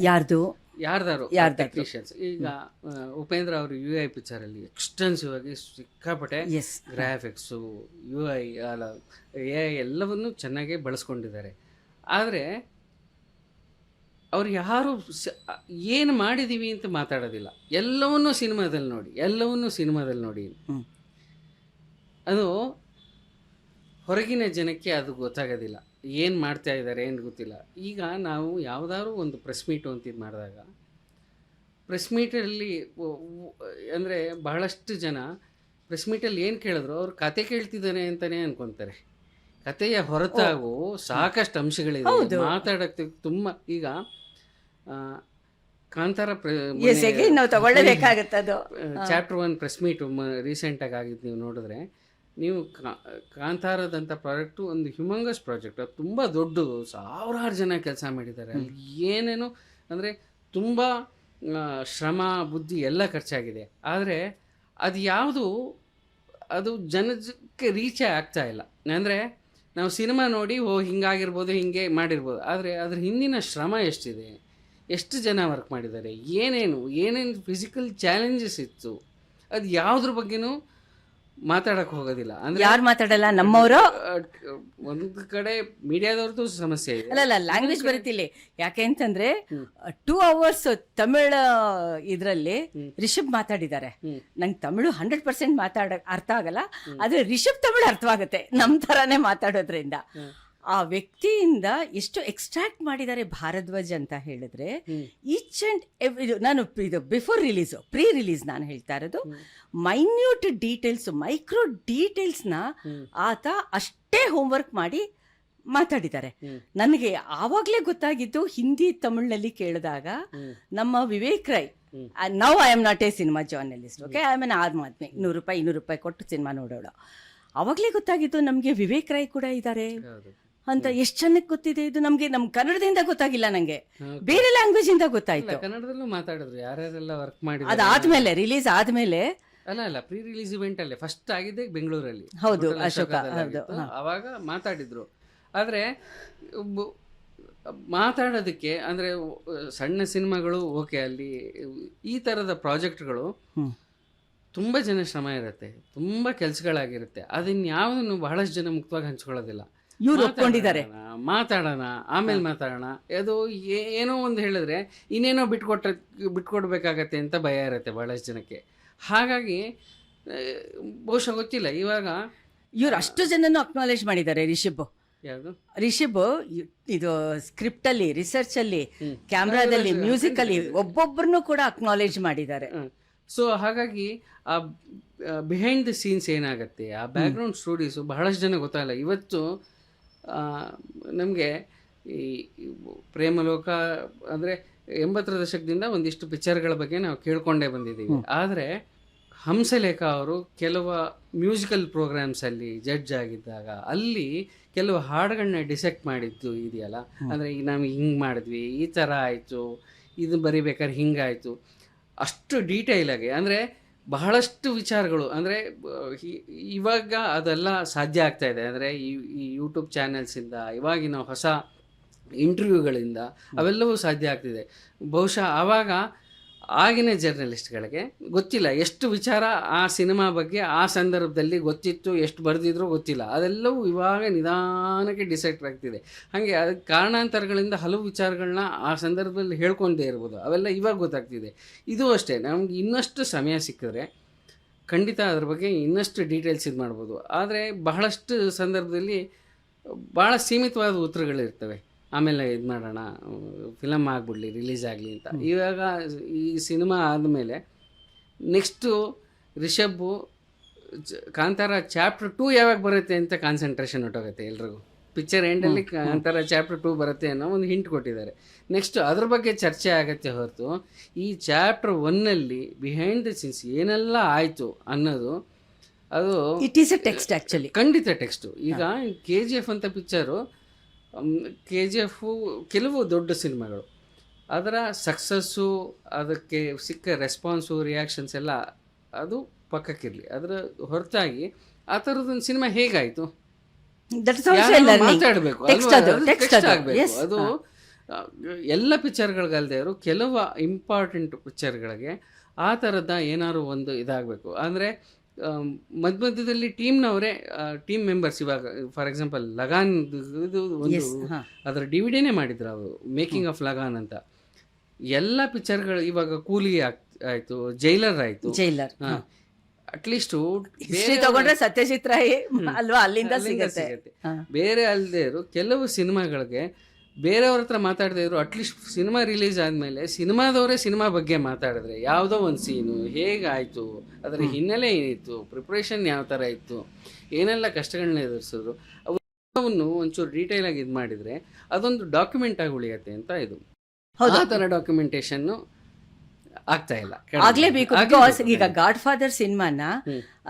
ಯಾರ್ದಾರು ಟೆಕ್ನಿಷಿಯನ್ಸ್, ಈಗ ಉಪೇಂದ್ರ ಅವರು UI ಪಿಕ್ಚರಲ್ಲಿ ಎಕ್ಸ್ಟೆನ್ಸಿವ್ ಆಗಿ ಸಿಕ್ಕಾಪಟ್ಟೆ ಗ್ರಾಫಿಕ್ಸು, AI ಎಲ್ಲವನ್ನೂ ಚೆನ್ನಾಗೇ ಬಳಸ್ಕೊಂಡಿದ್ದಾರೆ. ಆದರೆ ಅವ್ರು ಯಾರು ಏನು ಮಾಡಿದ್ದೀವಿ ಅಂತ ಮಾತಾಡೋದಿಲ್ಲ, ಎಲ್ಲವನ್ನೂ ಸಿನಿಮಾದಲ್ಲಿ ನೋಡಿ. ಅದು ಹೊರಗಿನ ಜನಕ್ಕೆ ಅದು ಗೊತ್ತಾಗೋದಿಲ್ಲ, ಏನು ಮಾಡ್ತಾ ಇದ್ದಾರೆ ಏನು ಗೊತ್ತಿಲ್ಲ. ಈಗ ನಾವು ಯಾವುದಾದ್ರು ಒಂದು ಪ್ರೆಸ್ ಮೀಟು ಅಂತ ಇದು ಮಾಡಿದಾಗ, ಪ್ರೆಸ್ ಮೀಟಲ್ಲಿ ಅಂದರೆ ಬಹಳಷ್ಟು ಜನ ಪ್ರೆಸ್ ಮೀಟಲ್ಲಿ ಏನು ಕೇಳಿದ್ರು ಅವ್ರು ಕತೆ ಕೇಳ್ತಿದ್ದಾನೆ ಅಂತಲೇ ಅನ್ಕೊತಾರೆ. ಕತೆಯ ಹೊರತಾಗೂ ಸಾಕಷ್ಟು ಅಂಶಗಳಿದೆ ಮಾತಾಡೋಕ್ಕೆ. ತುಂಬ ಈಗ ಕಾಂತಾರ ನಾವು ತಗೊಳ್ಳೇಬೇಕಾಗತ್ತೆ. ಅದು ಚಾಪ್ಟರ್ 1 ಪ್ರೆಸ್ ಮೀಟು ರೀಸೆಂಟಾಗಿ ಆಗಿದ್ದು ನೀವು ನೋಡಿದ್ರೆ ನೀವು ಕಾಂತಾರದಂಥ ಪ್ರಾಜೆಕ್ಟು ಒಂದು ಹ್ಯೂಮಂಗಸ್ ಪ್ರಾಜೆಕ್ಟ್, ಅದು ತುಂಬ ದೊಡ್ಡದು, ಸಾವಿರಾರು ಜನ ಕೆಲಸ ಮಾಡಿದ್ದಾರೆ ಅಲ್ಲಿ. ಏನೇನು ಅಂದರೆ ತುಂಬ ಶ್ರಮ ಬುದ್ಧಿ ಎಲ್ಲ ಖರ್ಚಾಗಿದೆ. ಆದರೆ ಅದು ಯಾವುದು ಅದು ಜನಕ್ಕೆ ರೀಚೇ ಆಗ್ತಾ ಇಲ್ಲ. ಅಂದರೆ ನಾವು ಸಿನಿಮಾ ನೋಡಿ ಹಿಂಗಾಗಿರ್ಬೋದು, ಹಿಂಗೆ ಮಾಡಿರ್ಬೋದು, ಆದರೆ ಅದ್ರ ಹಿಂದಿನ ಶ್ರಮ ಎಷ್ಟಿದೆ, ಎಷ್ಟು ಜನ ವರ್ಕ್ ಮಾಡಿದ್ದಾರೆ, ಏನೇನು ಫಿಸಿಕಲ್ ಚಾಲೆಂಜಸ್ ಇತ್ತು, ಅದು ಯಾವುದ್ರ ಬಗ್ಗೆನೂ ಮಾತಾಡಕ್ಕೆ ಹೋಗೋದಿಲ್ಲ. ಅಂದರೆ ಯಾರು ಮಾತಾಡಲ್ಲ, ನಮ್ಮವರು. ಒಂದು ಕಡೆ ಮೀಡಿಯಾದವ್ರದ್ದು ಸಮಸ್ಯೆ ಇದೆ. ಅಲ್ಲ ಲ್ಯಾಂಗ್ವೇಜ್ ಬರೀತಿಲ್ಲ. ಯಾಕೆ ಅಂತಂದ್ರೆ 2 hours ತಮಿಳ್ ಇದರಲ್ಲಿ ರಿಷಬ್ ಮಾತಾಡಿದ್ದಾರೆ. ನಂಗೆ ತಮಿಳು 100% ಅರ್ಥ ಆಗಲ್ಲ, ಆದ್ರೆ ರಿಷಬ್ ತಮಿಳು ಅರ್ಥವಾಗುತ್ತೆ ನಮ್ ತರಾನೇ ಮಾತಾಡೋದ್ರಿಂದ. ಆ ವ್ಯಕ್ತಿಯಿಂದ ಎಷ್ಟು ಎಕ್ಸ್ಟ್ರಾಕ್ಟ್ ಮಾಡಿದ್ದಾರೆ ಭಾರದ್ವಾಜ್ ಅಂತ ಹೇಳಿದ್ರೆ, ಈಚ್ ಅಂಡ್ ನಾನು ಇದು ಬಿಫೋರ್ ರಿಲೀಸು, ಪ್ರೀ ರಿಲೀಸ್ ನಾನು ಹೇಳ್ತಾ ಇರೋದು, ಮೈನ್ಯೂಟ್ ಡೀಟೇಲ್ಸ್, ಮೈಕ್ರೋ ಡೀಟೇಲ್ಸ್ನ ಆತ ಅಷ್ಟೇ ಹೋಮ್ವರ್ಕ್ ಮಾಡಿ ಮಾತಾಡಿದ್ದಾರೆ. ನನಗೆ ಆವಾಗಲೇ ಗೊತ್ತಾಗಿದ್ದು ಹಿಂದಿ ತಮಿಳ್ನಲ್ಲಿ ಕೇಳಿದಾಗ, ನಮ್ಮ Vivek Rai, now I am not a cinema journalist, okay, I am an aam aadmi, ₹100 ಕೊಟ್ಟು ಸಿನಿಮಾ ನೋಡೋಳು. ಆವಾಗಲೇ ಗೊತ್ತಾಗಿದ್ದು ನಮಗೆ ವಿವೇಕ್ ರೈ ಕೂಡ ಇದ್ದಾರೆ ಅಂತ. ಎಷ್ಟು ಜನಕ್ಕೆ ಗೊತ್ತಿದೆ ಇದು? ನಮ್ಗೆ ನಮ್ಮ ಕನ್ನಡದಿಂದ ಗೊತ್ತಾಗಿಲ್ಲ, ನಂಗೆ ಬೇರೆ ಲ್ಯಾಂಗ್ವೇಜ್ ಇಂದ ಗೊತ್ತಾಯ್ತು. ಕನ್ನಡದಲ್ಲೂ ಮಾತಾಡಿದ್ರು ಯಾರ್ಯಾರೆಲ್ಲ ವರ್ಕ್ ಮಾಡಿದ್ರು. ಅದಾದ್ಮೇಲೆ ರಿಲೀಸ್ ಆದ್ಮೇಲೆ ಅಲ್ಲ ಪ್ರೀ ರಿಲೀಸ್ ಇವೆಂಟ್ ಅಲ್ಲೇ ಫಸ್ಟ್ ಆಗಿದ್ದೆ ಬೆಂಗಳೂರಲ್ಲಿ. ಹೌದು, ಅಶೋಕ, ಹೌದು, ಅವಾಗ ಮಾತಾಡಿದ್ರು. ಆದರೆ ಮಾತಾಡೋದಕ್ಕೆ ಅಂದರೆ ಸಣ್ಣ ಸಿನಿಮಾಗಳು ಓಕೆ, ಅಲ್ಲಿ ಈ ಥರದ ಪ್ರಾಜೆಕ್ಟ್ಗಳು ತುಂಬ ಜನ ಶ್ರಮ ಇರುತ್ತೆ, ತುಂಬ ಕೆಲಸಗಳಾಗಿರುತ್ತೆ. ಅದನ್ಯಾವುದನ್ನು ಬಹಳಷ್ಟು ಜನ ಮುಕ್ತವಾಗಿ ಹಂಚ್ಕೊಳ್ಳೋದಿಲ್ಲ. ಇವ್ರು ಒಪ್ಕೊಂಡಿದ್ದಾರೆ, ಮಾತಾಡೋಣ ಆಮೇಲೆ ಮಾತಾಡೋಣ, ಅದು ಏನೋ ಒಂದು ಹೇಳಿದ್ರೆ ಇನ್ನೇನೋ ಬಿಟ್ಕೊಡ್ಬೇಕಾಗತ್ತೆ ಅಂತ ಭಯ ಇರುತ್ತೆ ಬಹಳಷ್ಟು ಜನಕ್ಕೆ. ಹಾಗಾಗಿ ಬಹುಶಃ ಗೊತ್ತಿಲ್ಲ ಇವಾಗ ಇವ್ರು ಅಷ್ಟು ಜನನು ಅಕ್ನಾಲೇಜ್ ಮಾಡಿದ್ದಾರೆ. ರಿಷಬ್ ಇದು ಸ್ಕ್ರಿಪ್ಟ್ ಅಲ್ಲಿ, ರಿಸರ್ಚ್ ಅಲ್ಲಿ, ಕ್ಯಾಮ್ರಾದಲ್ಲಿ, ಮ್ಯೂಸಿಕ್ ಅಲ್ಲಿ ಒಬ್ಬೊಬ್ಬರನ್ನು ಕೂಡ ಅಕ್ನಾಲೇಜ್ ಮಾಡಿದ್ದಾರೆ. ಸೊ ಹಾಗಾಗಿ ಆ ಬಿಹೈಂಡ್ ದ ಸೀನ್ಸ್ ಏನಾಗುತ್ತೆ, ಆ ಬ್ಯಾಕ್ಗ್ರೌಂಡ್ ಸ್ಟೋರೀಸು ಬಹಳಷ್ಟು ಜನ ಗೊತ್ತಾಗಲ್ಲ. ಇವತ್ತು ನಮಗೆ ಈ ಪ್ರೇಮಲೋಕ ಅಂದರೆ 80ರ ದಶಕದಿಂದ ಒಂದಿಷ್ಟು ಪಿಕ್ಚರ್ಗಳ ಬಗ್ಗೆ ನಾವು ಕೇಳ್ಕೊಂಡೇ ಬಂದಿದ್ದೀವಿ. ಆದರೆ ಹಂಸಲೇಖ ಅವರು ಕೆಲವು ಮ್ಯೂಸಿಕಲ್ ಪ್ರೋಗ್ರಾಮ್ಸಲ್ಲಿ ಜಡ್ಜ್ ಆಗಿದ್ದಾಗ ಅಲ್ಲಿ ಕೆಲವು ಹಾಡುಗಳನ್ನ ಡಿಸೆಕ್ಟ್ ಮಾಡಿದ್ದು ಇದೆಯಲ್ಲ, ಅಂದರೆ ಈಗ ನಾವು ಹಿಂಗೆ ಮಾಡಿದ್ವಿ, ಈ ಥರ ಆಯಿತು, ಇದು ಬರಿಬೇಕಾದ್ರೆ ಹಿಂಗಾಯಿತು, ಅಷ್ಟು ಡೀಟೇಲಾಗಿ, ಅಂದರೆ ಬಹಳಷ್ಟು ವಿಚಾರಗಳು. ಅಂದರೆ ಇವಾಗ ಅದೆಲ್ಲ ಸಾಧ್ಯ ಆಗ್ತಾ ಇದೆ. ಅಂದರೆ ಈ ಯೂಟ್ಯೂಬ್ ಚಾನೆಲ್ಸಿಂದ, ಇವಾಗಿನ ಹೊಸ ಇಂಟರ್ವ್ಯೂಗಳಿಂದ ಅವೆಲ್ಲವೂ ಸಾಧ್ಯ ಆಗ್ತಿದೆ. ಬಹುಶಃ ಆವಾಗ ಆಗಿನ ಜರ್ನಲಿಸ್ಟ್ಗಳಿಗೆ ಗೊತ್ತಿಲ್ಲ ಎಷ್ಟು ವಿಚಾರ ಆ ಸಿನಿಮಾ ಬಗ್ಗೆ ಆ ಸಂದರ್ಭದಲ್ಲಿ ಗೊತ್ತಿತ್ತು, ಎಷ್ಟು ಬರೆದಿದ್ರೂ ಗೊತ್ತಿಲ್ಲ. ಅದೆಲ್ಲವೂ ಇವಾಗ ನಿಧಾನಕ್ಕೆ ಡಿಸೈಡ್ ಆಗ್ತಿದೆ. ಹಾಗೆ ಅದಕ್ಕೆ ಕಾರಣಾಂತರಗಳಿಂದ ಹಲವು ವಿಚಾರಗಳನ್ನ ಆ ಸಂದರ್ಭದಲ್ಲಿ ಹೇಳ್ಕೊಂಡೇ ಇರ್ಬೋದು, ಅವೆಲ್ಲ ಇವಾಗ ಗೊತ್ತಾಗ್ತಿದೆ. ಇದು ಅಷ್ಟೇ, ನಮ್ಗೆ ಇನ್ನಷ್ಟು ಸಮಯ ಸಿಕ್ಕಿದ್ರೆ ಖಂಡಿತ ಅದ್ರ ಬಗ್ಗೆ ಇನ್ನಷ್ಟು ಡೀಟೇಲ್ಸ್ ಇದು ಮಾಡ್ಬೋದು. ಆದರೆ ಬಹಳಷ್ಟು ಸಂದರ್ಭದಲ್ಲಿ ಭಾಳ ಸೀಮಿತವಾದ ಉತ್ತರಗಳಿರ್ತವೆ. ಆಮೇಲೆ ಇದು ಮಾಡೋಣ, ಫಿಲಮ್ ಆಗಿಬಿಡ್ಲಿ, ರಿಲೀಸ್ ಆಗಲಿ ಅಂತ. ಇವಾಗ ಈ ಸಿನಿಮಾ ಆದಮೇಲೆ ನೆಕ್ಸ್ಟು ರಿಷಬ್ಬು ಕಾಂತಾರ ಚಾಪ್ಟರ್ 2 ಯಾವಾಗ ಬರುತ್ತೆ ಅಂತ ಕಾನ್ಸಂಟ್ರೇಷನ್ ಹೊಟ್ಟೋಗುತ್ತೆ ಎಲ್ರಿಗೂ. ಪಿಕ್ಚರ್ ಎಂಡಲ್ಲಿ ಕಾಂತಾರ ಚಾಪ್ಟರ್ 2 ಬರುತ್ತೆ ಅನ್ನೋ ಒಂದು ಹಿಂಟ್ ಕೊಟ್ಟಿದ್ದಾರೆ. ನೆಕ್ಸ್ಟ್ ಅದ್ರ ಬಗ್ಗೆ ಚರ್ಚೆ ಆಗುತ್ತೆ ಹೊರತು ಈ ಚಾಪ್ಟರ್ 1ನಲ್ಲಿ ಬಿಹೈಂಡ್ ದ ಸೀನ್ಸ್ ಏನೆಲ್ಲ ಆಯಿತು ಅನ್ನೋದು ಅದು it is A text, actually ಖಂಡಿತ ಟೆಕ್ಸ್ಟು. ಈಗ KGF ಅಂತ ಪಿಕ್ಚರು, KGF ಕೆಲವು ದೊಡ್ಡ ಸಿನಿಮಾಗಳು, ಅದರ ಸಕ್ಸಸ್ಸು, ಅದಕ್ಕೆ ಸಿಕ್ಕ ರೆಸ್ಪಾನ್ಸು, ರಿಯಾಕ್ಷನ್ಸ್ ಎಲ್ಲ ಅದು ಪಕ್ಕಕ್ಕಿರಲಿ. ಅದರ ಹೊರತಾಗಿ ಆ ಥರದೊಂದು ಸಿನಿಮಾ ಹೇಗಾಯಿತು ಮಾತಾಡಬೇಕು, ಟೆಕ್ಸ್ಟ್ ಆಗಬೇಕು. ಅದು ಎಲ್ಲ ಪಿಕ್ಚರ್ಗಳಿಗಲ್ದೇ ಇರೋ ಕೆಲವು ಇಂಪಾರ್ಟೆಂಟ್ ಪಿಕ್ಚರ್ಗಳಿಗೆ ಆ ಥರದ ಏನಾದ್ರು ಒಂದು ಇದಾಗಬೇಕು. ಅಂದರೆ ಮಧ್ಯದಲ್ಲಿ ಟೀಮ್ನವರೇ, ಟೀಮ್ ಮೆಂಬರ್ಸ್, ಇವಾಗ ಫಾರ್ ಎಕ್ಸಾಂಪಲ್ ಲಗಾನ್ ಇದು ಒಂದು ಅದರ DVD ಮಾಡಿದ್ರು ಅವರು, ಮೇಕಿಂಗ್ ಆಫ್ ಲಗಾನ್ ಅಂತ. ಎಲ್ಲ ಪಿಕ್ಚರ್ಗಳು ಇವಾಗ ಕೂಲಿ ಆಯಿತು, ಜೈಲರ್ ಆಯಿತು, ಅಟ್ಲೀಸ್ಟು ತಗೊಂಡ್ರೆ ಸತ್ಯಜಿತ್ ರಾಯ್ ಅಲ್ವಾ, ಅಲ್ಲಿಂದ ಸಿಗುತ್ತೆ. ಬೇರೆ ಅಲ್ಲದೆ ಇರೋ ಕೆಲವು ಸಿನಿಮಾಗಳಿಗೆ ಬೇರೆಯವ್ರ ಹತ್ರ ಮಾತಾಡದೇ ಇದ್ರು, ಅಟ್ಲೀಸ್ಟ್ ಸಿನಿಮಾ ರಿಲೀಸ್ ಆದಮೇಲೆ ಸಿನಿಮಾದವರೇ ಸಿನಿಮಾ ಬಗ್ಗೆ ಮಾತಾಡಿದ್ರೆ, ಯಾವುದೋ ಒಂದು ಸೀನು ಹೇಗಾಯಿತು, ಅದರ ಹಿನ್ನೆಲೆ ಏನಿತ್ತು, ಪ್ರಿಪ್ರೇಷನ್ ಯಾವ ಥರ ಇತ್ತು, ಏನೆಲ್ಲ ಕಷ್ಟಗಳನ್ನ ಎದುರಿಸಿದ್ರು, ಅವನ್ನು ಒಂಚೂರು ಡೀಟೇಲಾಗಿ ಇದು ಮಾಡಿದರೆ ಅದೊಂದು ಡಾಕ್ಯುಮೆಂಟ್ ಆಗಿ ಉಳಿಯುತ್ತೆ ಅಂತ. ಇದು ಆ ಥರ ಡಾಕ್ಯುಮೆಂಟೇಷನ್ನು ಆಗ್ತಾ ಇಲ್ಲ, ಆಗ್ಲೇಬೇಕು. ಬಿಕಾಸ್ ಈಗ ಗಾಡ್ ಫಾದರ್ ಸಿನಿಮಾನ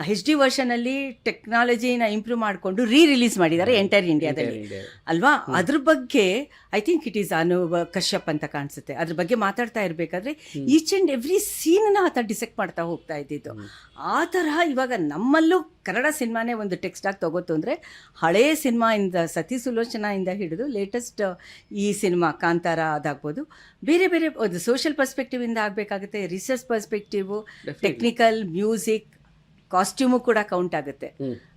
HD ವರ್ಷನಲ್ಲಿ ಟೆಕ್ನಾಲಜಿನ ಇಂಪ್ರೂವ್ ಮಾಡಿಕೊಂಡು ರಿಲೀಸ್ ಮಾಡಿದ್ದಾರೆ ಎಂಟೈರ್ ಇಂಡಿಯಾದಲ್ಲಿ ಅಲ್ವಾ. ಅದ್ರ ಬಗ್ಗೆ ಐ ಥಿಂಕ್ ಇಟ್ ಈಸ್ ಅನುಭವ ಕಶ್ಯಪ್ ಅಂತ ಕಾಣಿಸುತ್ತೆ. ಅದ್ರ ಬಗ್ಗೆ ಮಾತಾಡ್ತಾ ಇರಬೇಕಾದ್ರೆ ಈಚ್ ಆ್ಯಂಡ್ ಎವ್ರಿ ಸೀನ್ನ ಆತ ಡಿಸೆಕ್ಟ್ ಮಾಡ್ತಾ ಹೋಗ್ತಾ ಇದ್ದಿದ್ದು. ಆ ತರಹ ಇವಾಗ ನಮ್ಮಲ್ಲೂ ಕನ್ನಡ ಸಿನಿಮಾನೇ ಒಂದು ಟೆಕ್ಸ್ಟ್ ಆಗಿ ತಗೋತು ಅಂದರೆ ಹಳೆಯ ಸಿನಿಮಾಯಿಂದ ಸತಿ ಸುಲೋಚನಾಯಿಂದ ಹಿಡಿದು ಲೇಟೆಸ್ಟ್ ಈ ಸಿನಿಮಾ ಕಾಂತಾರ ಅದಾಗ್ಬೋದು, ಬೇರೆ ಬೇರೆ ಒಂದು ಸೋಷಿಯಲ್ ಪರ್ಸ್ಪೆಕ್ಟಿವಿಂದ ಆಗಬೇಕಾಗುತ್ತೆ, research perspective, technical, music, costume ಕೂಡ ಕೌಂಟ್ ಆಗುತ್ತೆ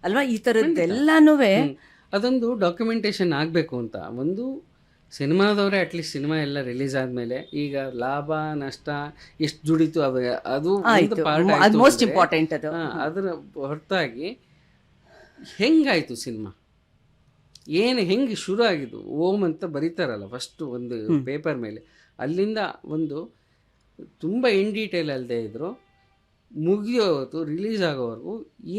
ಅಲ್ವಾ. ಈ ಥರದ್ದೆಲ್ಲನೂ ಅದೊಂದು ಡಾಕ್ಯುಮೆಂಟೇಷನ್ ಆಗಬೇಕು ಅಂತ. ಒಂದು ಸಿನಿಮಾದವರೇ ಅಟ್ಲೀಸ್ಟ್ ಸಿನಿಮಾ ಎಲ್ಲ ರಿಲೀಸ್ ಆದಮೇಲೆ ಈಗ ಲಾಭ ನಷ್ಟ ಎಷ್ಟು ದುಡಿತು ಅದು ಮೋಸ್ಟ್ ಇಂಪಾರ್ಟೆಂಟ್. ಅದು ಅದರ ಹೊರತಾಗಿ ಹೆಂಗಾಯಿತು ಸಿನಿಮಾ, ಹೆಂಗೆ ಶುರು ಆಗಿದ್ದು, ಓಮ್ ಅಂತ ಬರೀತಾರಲ್ಲ ಫಸ್ಟು ಒಂದು ಪೇಪರ್ ಮೇಲೆ, ಅಲ್ಲಿಂದ ಒಂದು ತುಂಬ ಇನ್ ಡೀಟೇಲ್ ಅಲ್ಲದೆ ಇದ್ದರು ಮುಗಿಯೋದು ರಿಲೀಸ್ ಆಗೋವರೆಗೂ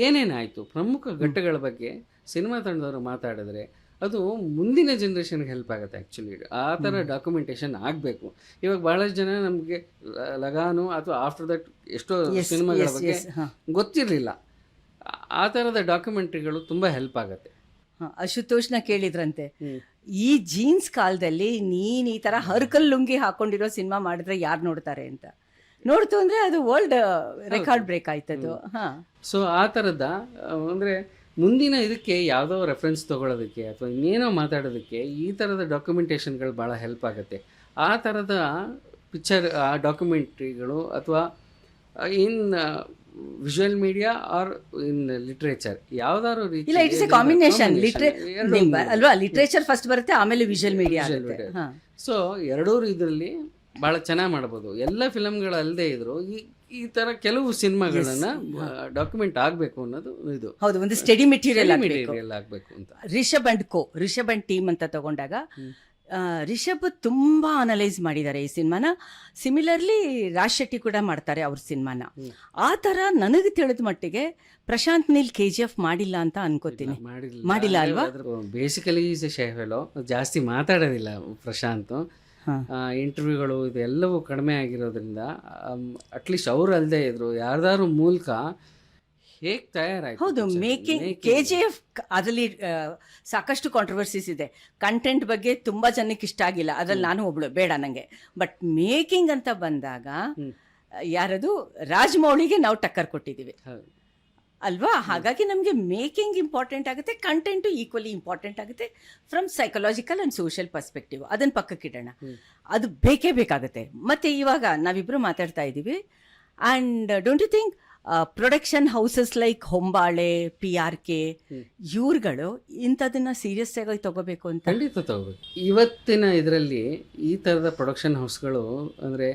ಏನೇನಾಯಿತು ಪ್ರಮುಖ ಘಟ್ಟಗಳ ಬಗ್ಗೆ ಸಿನಿಮಾ ತಂಡದವರು ಮಾತಾಡಿದ್ರೆ ಅದು ಮುಂದಿನ ಜನ್ರೇಷನ್ಗೆ ಹೆಲ್ಪ್ ಆಗುತ್ತೆ. ಆ್ಯಕ್ಚುಲಿ ಆ ಥರ ಡಾಕ್ಯುಮೆಂಟೇಷನ್ ಆಗಬೇಕು. ಇವಾಗ ಭಾಳಷ್ಟು ಜನ ನಮಗೆ ಲಗಾನು ಅಥವಾ ಆಫ್ಟರ್ ದಟ್ ಎಷ್ಟೋ ಸಿನಿಮಾಗಳ ಬಗ್ಗೆ ಗೊತ್ತಿರಲಿಲ್ಲ. ಆ ಥರದ ಡಾಕ್ಯುಮೆಂಟ್ರಿಗಳು ತುಂಬ ಹೆಲ್ಪ್ ಆಗುತ್ತೆ. ಅಶುತೋಷ್ನ ಕೇಳಿದ್ರಂತೆ, ಈ ಜೀನ್ಸ್ ಕಾಲದಲ್ಲಿ ನೀನು ಈ ಥರ ಹರ್ಕಲ್ ಲುಂಗಿ ಹಾಕೊಂಡಿರೋ ಸಿನಿಮಾ ಮಾಡಿದ್ರೆ ಯಾರು ನೋಡ್ತಾರೆ ಅಂತ. ನೋಡ್ತು ಅಂದರೆ ಅದು ವರ್ಲ್ಡ್ ರೆಕಾರ್ಡ್ ಬ್ರೇಕ್ ಆಯ್ತದು. ಹಾಂ, ಸೊ ಆ ಥರದ ಅಂದರೆ ಮುಂದಿನ ಇದಕ್ಕೆ ಯಾವುದೋ ರೆಫರೆನ್ಸ್ ತೊಗೊಳೋದಕ್ಕೆ ಅಥವಾ ಇನ್ನೇನೋ ಮಾತಾಡೋದಕ್ಕೆ ಈ ಥರದ ಡಾಕ್ಯುಮೆಂಟೇಷನ್ಗಳು ಭಾಳ ಹೆಲ್ಪ್ ಆಗುತ್ತೆ. ಆ ಥರದ ಪಿಕ್ಚರ್ ಆ ಡಾಕ್ಯುಮೆಂಟ್ರಿಗಳು ಅಥವಾ in visual media or in literature ಯಾವ್ದಾದ್ರು ರೀತಿ ಇಲ್ಲ, ಇಟ್ಸ್ ಎ ಕಾಂಬಿನೇಷನ್ ಅಲ್ವಾ. ಲಿಟ್ರೇಚರ್ ಫಸ್ಟ್ ಬರುತ್ತೆ, ಆಮೇಲೆ ವಿಜುವಲ್ ಮೀಡಿಯಾ. ಸೊ ಎರಡೂ ಇದರಲ್ಲಿ ಭಾಳ ಚೆನ್ನಾಗಿ ಮಾಡ್ಬೋದು. ಎಲ್ಲ ಫಿಲಮ್ಗಳಲ್ಲದೆ ಇದ್ರು ಈ ಥರ ಕೆಲವು ಸಿನಿಮಾಗಳನ್ನ ಡಾಕ್ಯುಮೆಂಟ್ ಆಗಬೇಕು ಅನ್ನೋದು ಇದು. ಹೌದು, ಒಂದು ಸ್ಟಡಿ ಮೆಟೀರಿಯಲ್ ಆಗಬೇಕು ಅಂತ. ರಿಷಬ್ ಅಂಡ್ ಟೀಮ್ ಅಂತ ತಗೊಂಡಾಗ ರಿಷಬ್ ತುಂಬ ಅನಲೈಸ್ ಮಾಡಿದ್ದಾರೆ ಈ ಸಿನಿಮಾನ. ಸಿಮಿಲರ್ಲಿ ರಾಜ್ ಶೆಟ್ಟಿ ಕೂಡ ಮಾಡ್ತಾರೆ ಅವ್ರ ಸಿನಿಮಾನ. ಆ ಥರ ನನಗೆ ತಿಳಿದ ಮಟ್ಟಿಗೆ ಪ್ರಶಾಂತ್ ನೀಲ್ KGF ಮಾಡಿಲ್ಲ ಅಂತ ಅನ್ಕೋತೀನಿ. ಮಾಡಿಲ್ಲ ಅಲ್ವಾ? ಬೇಸಿಕಲಿ ಜಾಸ್ತಿ ಮಾತಾಡೋದಿಲ್ಲ ಪ್ರಶಾಂತ್. ಇಂಟರ್ವ್ಯೂಗಳು ಇದೆಲ್ಲವೂ ಕಡಿಮೆ ಆಗಿರೋದ್ರಿಂದ ಅಟ್ಲೀಸ್ಟ್ ಅವ್ರು ಅಲ್ಲದೆ ಇದ್ರು ಯಾರ್ದಾರು ಮೂಲಕ ಹೇಗೆ ತಯಾರಾಯ್ತು. ಹೌದು, ಮೇಕಿಂಗ್ KGF ಅದರಲ್ಲಿ ಸಾಕಷ್ಟು ಕಾಂಟ್ರವರ್ಸೀಸ್ ಇದೆ. ಕಂಟೆಂಟ್ ಬಗ್ಗೆ ತುಂಬ ಜನಕ್ಕೆ ಇಷ್ಟ ಆಗಿಲ್ಲ, ಅದ್ರಲ್ಲಿ ನಾನು ಒಬ್ಳು, ಬೇಡ ನನಗೆ. ಬಟ್ ಮೇಕಿಂಗ್ ಅಂತ ಬಂದಾಗ ಯಾರದು ರಾಜಮೌಳಿಗೆ ನಾವು ಟಕ್ಕರ್ ಕೊಟ್ಟಿದ್ದೀವಿ ಅಲ್ವಾ. ಹಾಗಾಗಿ ನಮಗೆ ಮೇಕಿಂಗ್ ಇಂಪಾರ್ಟೆಂಟ್ ಆಗುತ್ತೆ, ಕಂಟೆಂಟು ಈಕ್ವಲಿ ಇಂಪಾರ್ಟೆಂಟ್ ಆಗುತ್ತೆ from psychological and social perspective. ಅದನ್ನು ಪಕ್ಕಕ್ಕಿಡೋಣ, ಅದು ಬೇಕೇ ಬೇಕಾಗುತ್ತೆ. ಮತ್ತು ಇವಾಗ ನಾವಿಬ್ಬರು ಮಾತಾಡ್ತಾ ಇದ್ದೀವಿ. And don't you think production houses like Hombale, PRK ಇವ್ರುಗಳು ಇಂಥದನ್ನ ಸೀರಿಯಸ್ ಆಗಿ ತಗೋಬೇಕು ಅಂತ. ಖಂಡಿತ ತಗೋಬೇಕು. ಇವತ್ತಿನ ಇದರಲ್ಲಿ ಈ ಥರದ ಪ್ರೊಡಕ್ಷನ್ ಹೌಸ್ಗಳು ಅಂದರೆ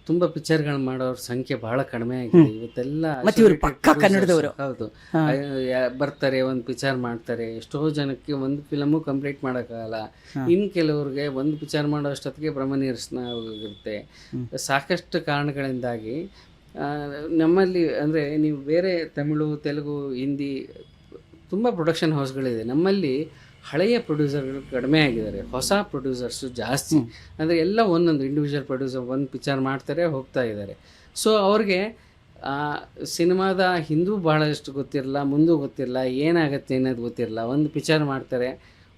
ತುಂಬ ಪಿಕ್ಚರ್ಗಳು ಮಾಡೋರ ಸಂಖ್ಯೆ ಬಹಳ ಕಡಿಮೆ ಆಗಿದೆ ಇವತ್ತೆಲ್ಲ. ಪಕ್ಕ ಕನ್ನಡದವರು. ಹೌದು, ಬರ್ತಾರೆ, ಒಂದು ಪಿಕ್ಚರ್ ಮಾಡ್ತಾರೆ. ಎಷ್ಟೋ ಜನಕ್ಕೆ ಒಂದು ಫಿಲಮು ಕಂಪ್ಲೀಟ್ ಮಾಡೋಕ್ಕಾಗಲ್ಲ. ಇನ್ನು ಕೆಲವ್ರಿಗೆ ಒಂದು ಪಿಕ್ಚರ್ ಮಾಡೋ ಅಷ್ಟೊತ್ತಿಗೆ ಬ್ರಹ್ಮನಿರಸನ ಆಗಿರುತ್ತೆ. ಸಾಕಷ್ಟು ಕಾರಣಗಳಿಂದಾಗಿ ನಮ್ಮಲ್ಲಿ ಅಂದರೆ ನೀವು ಬೇರೆ ತಮಿಳು, ತೆಲುಗು, ಹಿಂದಿ ತುಂಬ ಪ್ರೊಡಕ್ಷನ್ ಹೌಸ್ಗಳಿದೆ. ನಮ್ಮಲ್ಲಿ ಹಳೆಯ ಪ್ರೊಡ್ಯೂಸರ್ಗಳು ಕಡಿಮೆ ಆಗಿದ್ದಾರೆ, ಹೊಸ ಪ್ರೊಡ್ಯೂಸರ್ಸು ಜಾಸ್ತಿ. ಅಂದರೆ ಎಲ್ಲ ಒಂದೊಂದು ಇಂಡಿವಿಜುವಲ್ ಪ್ರೊಡ್ಯೂಸರ್ ಒಂದು ಪಿಕ್ಚರ್ ಮಾಡ್ತಾರೆ, ಹೋಗ್ತಾ ಇದ್ದಾರೆ. ಸೊ ಅವ್ರಿಗೆ ಸಿನಿಮಾದ ಹಿಂದೂ ಭಾಳಷ್ಟು ಗೊತ್ತಿರಲ್ಲ, ಮುಂದೂ ಗೊತ್ತಿರಲ್ಲ, ಏನಾಗುತ್ತೆ ಅನ್ನೋದು ಗೊತ್ತಿರಲ್ಲ. ಒಂದು ಪಿಕ್ಚರ್ ಮಾಡ್ತಾರೆ,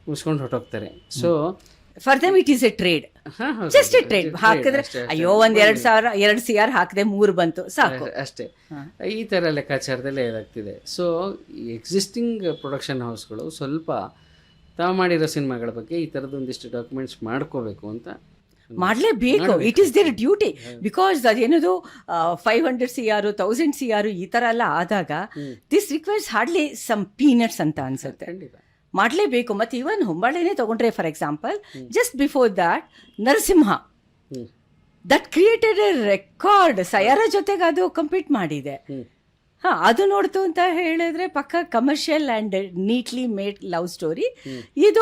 ಮುಗಿಸ್ಕೊಂಡು ಹೊರಟೋಗ್ತಾರೆ. So for them it is a trade, just a trade. ಹಾಕಿದ್ರೆ ಅಯ್ಯೋ ಒಂದು 2 CR ಹಾಕಿದೆ 3 ಬಂತು ಸಾಕು ಅಷ್ಟೇ. ಈ ಥರ ಲೆಕ್ಕಾಚಾರದಲ್ಲೇ ಇದಾಗ್ತಿದೆ. ಸೊ ಎಕ್ಸಿಸ್ಟಿಂಗ್ ಪ್ರೊಡಕ್ಷನ್ ಹೌಸ್ಗಳು ಸ್ವಲ್ಪ ತಾವು ಮಾಡಿರೋ ಸಿನಿಮಾಗಳ ಬಗ್ಗೆ ಈ ಥರದ್ದು ಒಂದಿಷ್ಟು ಡಾಕ್ಯುಮೆಂಟ್ಸ್ ಮಾಡ್ಕೋಬೇಕು ಅಂತ ಮಾಡಲೇಬೇಕು. It is their duty. Because ಅದೇನದು 500 CR 1000 CR ಈ ಥರ ಎಲ್ಲ ಆದಾಗ this requires hardly some peanuts ಅಂತ ಅನ್ಸುತ್ತೆ. ಮಾಡಲೇಬೇಕು. ಮತ್ತು ಇವನ್ ಹೊಂಬಾಳೆನೇ ತಗೊಂಡ್ರೆ for example, just before that Narasimha, that created a record. Saiyaara ಜೊತೆಗೆ ಅದು ಕಂಪೀಟ್ ಮಾಡಿದೆ. ಅದು ನೋಡ್ತು ಅಂತ ಹೇಳಿದ್ರೆ ಪಕ್ಕ commercial and neatly made love story. ಇದು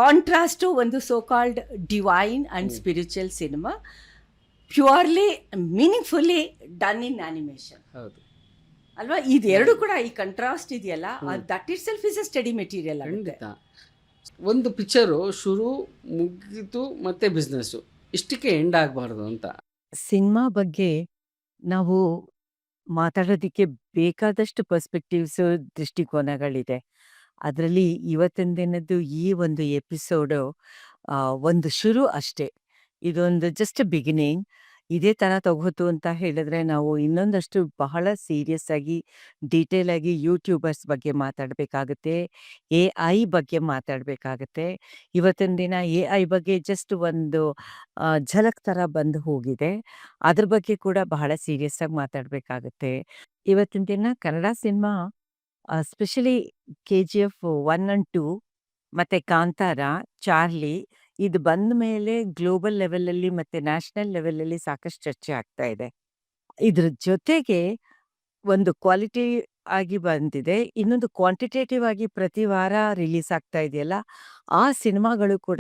ಕಾಂಟ್ರಾಸ್ಟು ಒಂದು so called divine and spiritual cinema, purely meaningfully done in animation. ಹೌದು ಅಲ್ವಾ. ಇದೆರಡು ಕೂಡ ಈ ಕಂಟ್ರಾಸ್ಟ್ ಇದೆಯಲ್ಲ, that it self is a study material. ಒಂದು ಪಿಕ್ಚರು ಶುರು ಮುಗಿತು ಮತ್ತೆ ಬಿಸ್ನೆಸ್ಸು ಇಷ್ಟಕ್ಕೆ ಎಂಡ್ ಆಗಬಾರ್ದು ಅಂತ. ಸಿನಿಮಾ ಬಗ್ಗೆ ನಾವು ಮಾತಾಡೋದಕ್ಕೆ ಬೇಕಾದಷ್ಟು ಪರ್ಸ್ಪೆಕ್ಟಿವ್ಸು, ದೃಷ್ಟಿಕೋನಗಳಿದೆ. ಅದರಲ್ಲಿ ಇವತ್ತಿನ ದಿನದ್ದು ಈ ಒಂದು ಎಪಿಸೋಡು ಒಂದು ಶುರು ಅಷ್ಟೇ. ಇದೊಂದು ಜಸ್ಟ್ ಬಿಗಿನಿಂಗ್. ಇದೇ ಥರ ತಗೋತು ಅಂತ ಹೇಳಿದ್ರೆ ನಾವು ಇನ್ನೊಂದಷ್ಟು ಬಹಳ ಸೀರಿಯಸ್ ಆಗಿ, ಡೀಟೇಲ್ ಆಗಿ ಯೂಟ್ಯೂಬರ್ಸ್ ಬಗ್ಗೆ ಮಾತಾಡಬೇಕಾಗುತ್ತೆ, AI ಬಗ್ಗೆ ಮಾತಾಡಬೇಕಾಗುತ್ತೆ. ಇವತ್ತಿನ ದಿನ AI ಬಗ್ಗೆ ಜಸ್ಟ್ ಒಂದು ಝಲಕ್ ಥರ ಬಂದು ಹೋಗಿದೆ. ಅದ್ರ ಬಗ್ಗೆ ಕೂಡ ಬಹಳ ಸೀರಿಯಸ್ ಆಗಿ ಮಾತಾಡಬೇಕಾಗುತ್ತೆ. ಇವತ್ತಿನ ದಿನ Kannada cinema specially KGF 1 and 2 ಮತ್ತೆ ಕಾಂತಾರ, ಚಾರ್ಲಿ ಇದು ಬಂದ ಮೇಲೆ ಗ್ಲೋಬಲ್ ಲೆವೆಲಲ್ಲಿ ಮತ್ತೆ ನ್ಯಾಷನಲ್ ಲೆವೆಲಲ್ಲಿ ಸಾಕಷ್ಟು ಚರ್ಚೆ ಆಗ್ತಾ ಇದೆ. ಇದ್ರ ಜೊತೆಗೆ ಒಂದು ಕ್ವಾಲಿಟಿ ಆಗಿ ಬಂದಿದೆ, ಇನ್ನೊಂದು ಕ್ವಾಂಟಿಟೇಟಿವ್ ಆಗಿ ಪ್ರತಿ ವಾರ ರಿಲೀಸ್ ಆಗ್ತಾ ಇದೆಯಲ್ಲ, ಆ ಸಿನಿಮಾಗಳು ಕೂಡ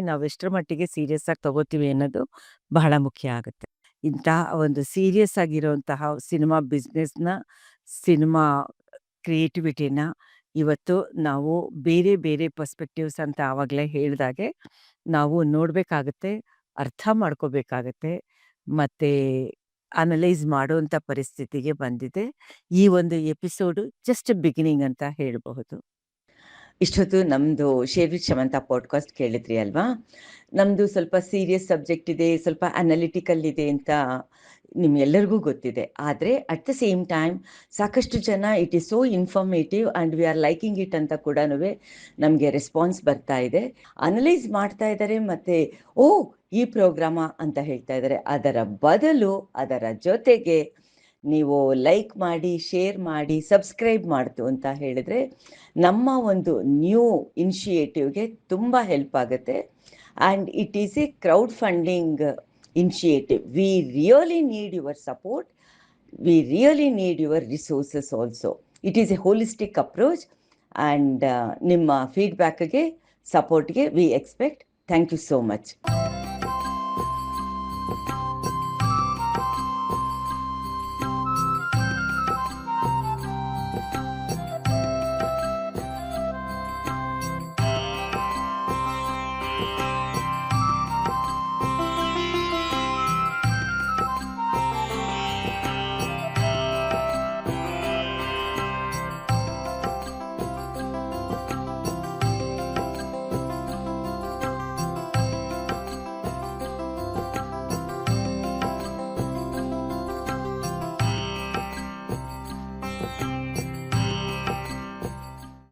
ನಾವು ಎಷ್ಟರ ಮಟ್ಟಿಗೆ ಸೀರಿಯಸ್ ಆಗಿ ತಗೋತೀವಿ ಅನ್ನೋದು ಬಹಳ ಮುಖ್ಯ ಆಗುತ್ತೆ. ಇಂತಹ ಒಂದು ಸೀರಿಯಸ್ ಆಗಿರುವಂತಹ ಸಿನಿಮಾ ಬಿಸ್ನೆಸ್ನ, ಸಿನಿಮಾ ಕ್ರಿಯೇಟಿವಿಟಿನ ಇವತ್ತು ನಾವು ಬೇರೆ ಬೇರೆ ಪರ್ಸ್ಪೆಕ್ಟಿವ್ಸ್ ಅಂತ ಆವಾಗಲೇ ಹೇಳಿದಾಗೆ ನಾವು ನೋಡಬೇಕಾಗತ್ತೆ, ಅರ್ಥ ಮಾಡ್ಕೋಬೇಕಾಗತ್ತೆ, ಮತ್ತು ಅನಲೈಸ್ ಮಾಡುವಂಥ ಪರಿಸ್ಥಿತಿಗೆ ಬಂದಿದೆ. ಈ ಒಂದು ಎಪಿಸೋಡು ಜಸ್ಟ್ ಬಿಗಿನಿಂಗ್ ಅಂತ ಹೇಳಬಹುದು. ಇಷ್ಟೊತ್ತು ನಮ್ಮದು ಶೇರು ಶಮಂತ ಪಾಡ್ಕಾಸ್ಟ್ ಕೇಳಿದ್ರಿ ಅಲ್ವಾ? ನಮ್ಮದು ಸ್ವಲ್ಪ ಸೀರಿಯಸ್ ಸಬ್ಜೆಕ್ಟ್ ಇದೆ, ಸ್ವಲ್ಪ ಅನಾಲಿಟಿಕಲ್ ಇದೆ ಅಂತ ನಿಮ್ಗೆಲ್ಲರಿಗೂ ಗೊತ್ತಿದೆ. ಆದರೆ ಅಟ್ ದ ಸೇಮ್ ಟೈಮ್ ಸಾಕಷ್ಟು ಜನ it is so informative and we are liking it ಅಂತ ಕೂಡ ನಮಗೆ ರೆಸ್ಪಾನ್ಸ್ ಬರ್ತಾ ಇದೆ. ಅನಲೈಸ್ ಮಾಡ್ತಾ ಇದ್ದಾರೆ ಮತ್ತು ಈ ಪ್ರೋಗ್ರಾಮ ಅಂತ ಹೇಳ್ತಾ ಇದ್ದಾರೆ. ಅದರ ಬದಲು ಅದರ ಜೊತೆಗೆ ನೀವು ಲೈಕ್ ಮಾಡಿ, ಶೇರ್ ಮಾಡಿ, ಸಬ್ಸ್ಕ್ರೈಬ್ ಮಾಡ್ತು ಅಂತ ಹೇಳಿದರೆ ನಮ್ಮ ಒಂದು ನ್ಯೂ ಇನಿಷಿಯೇಟಿವ್ಗೆ ತುಂಬ ಹೆಲ್ಪ್ ಆಗುತ್ತೆ. And it is a crowd funding initiative. We really need your support, we really need your resources also. It is a holistic approach and ನಿಮ್ಮ ಫೀಡ್ಬ್ಯಾಕ್ಗೆ, ಸಪೋರ್ಟ್ಗೆ we expect. Thank you so much.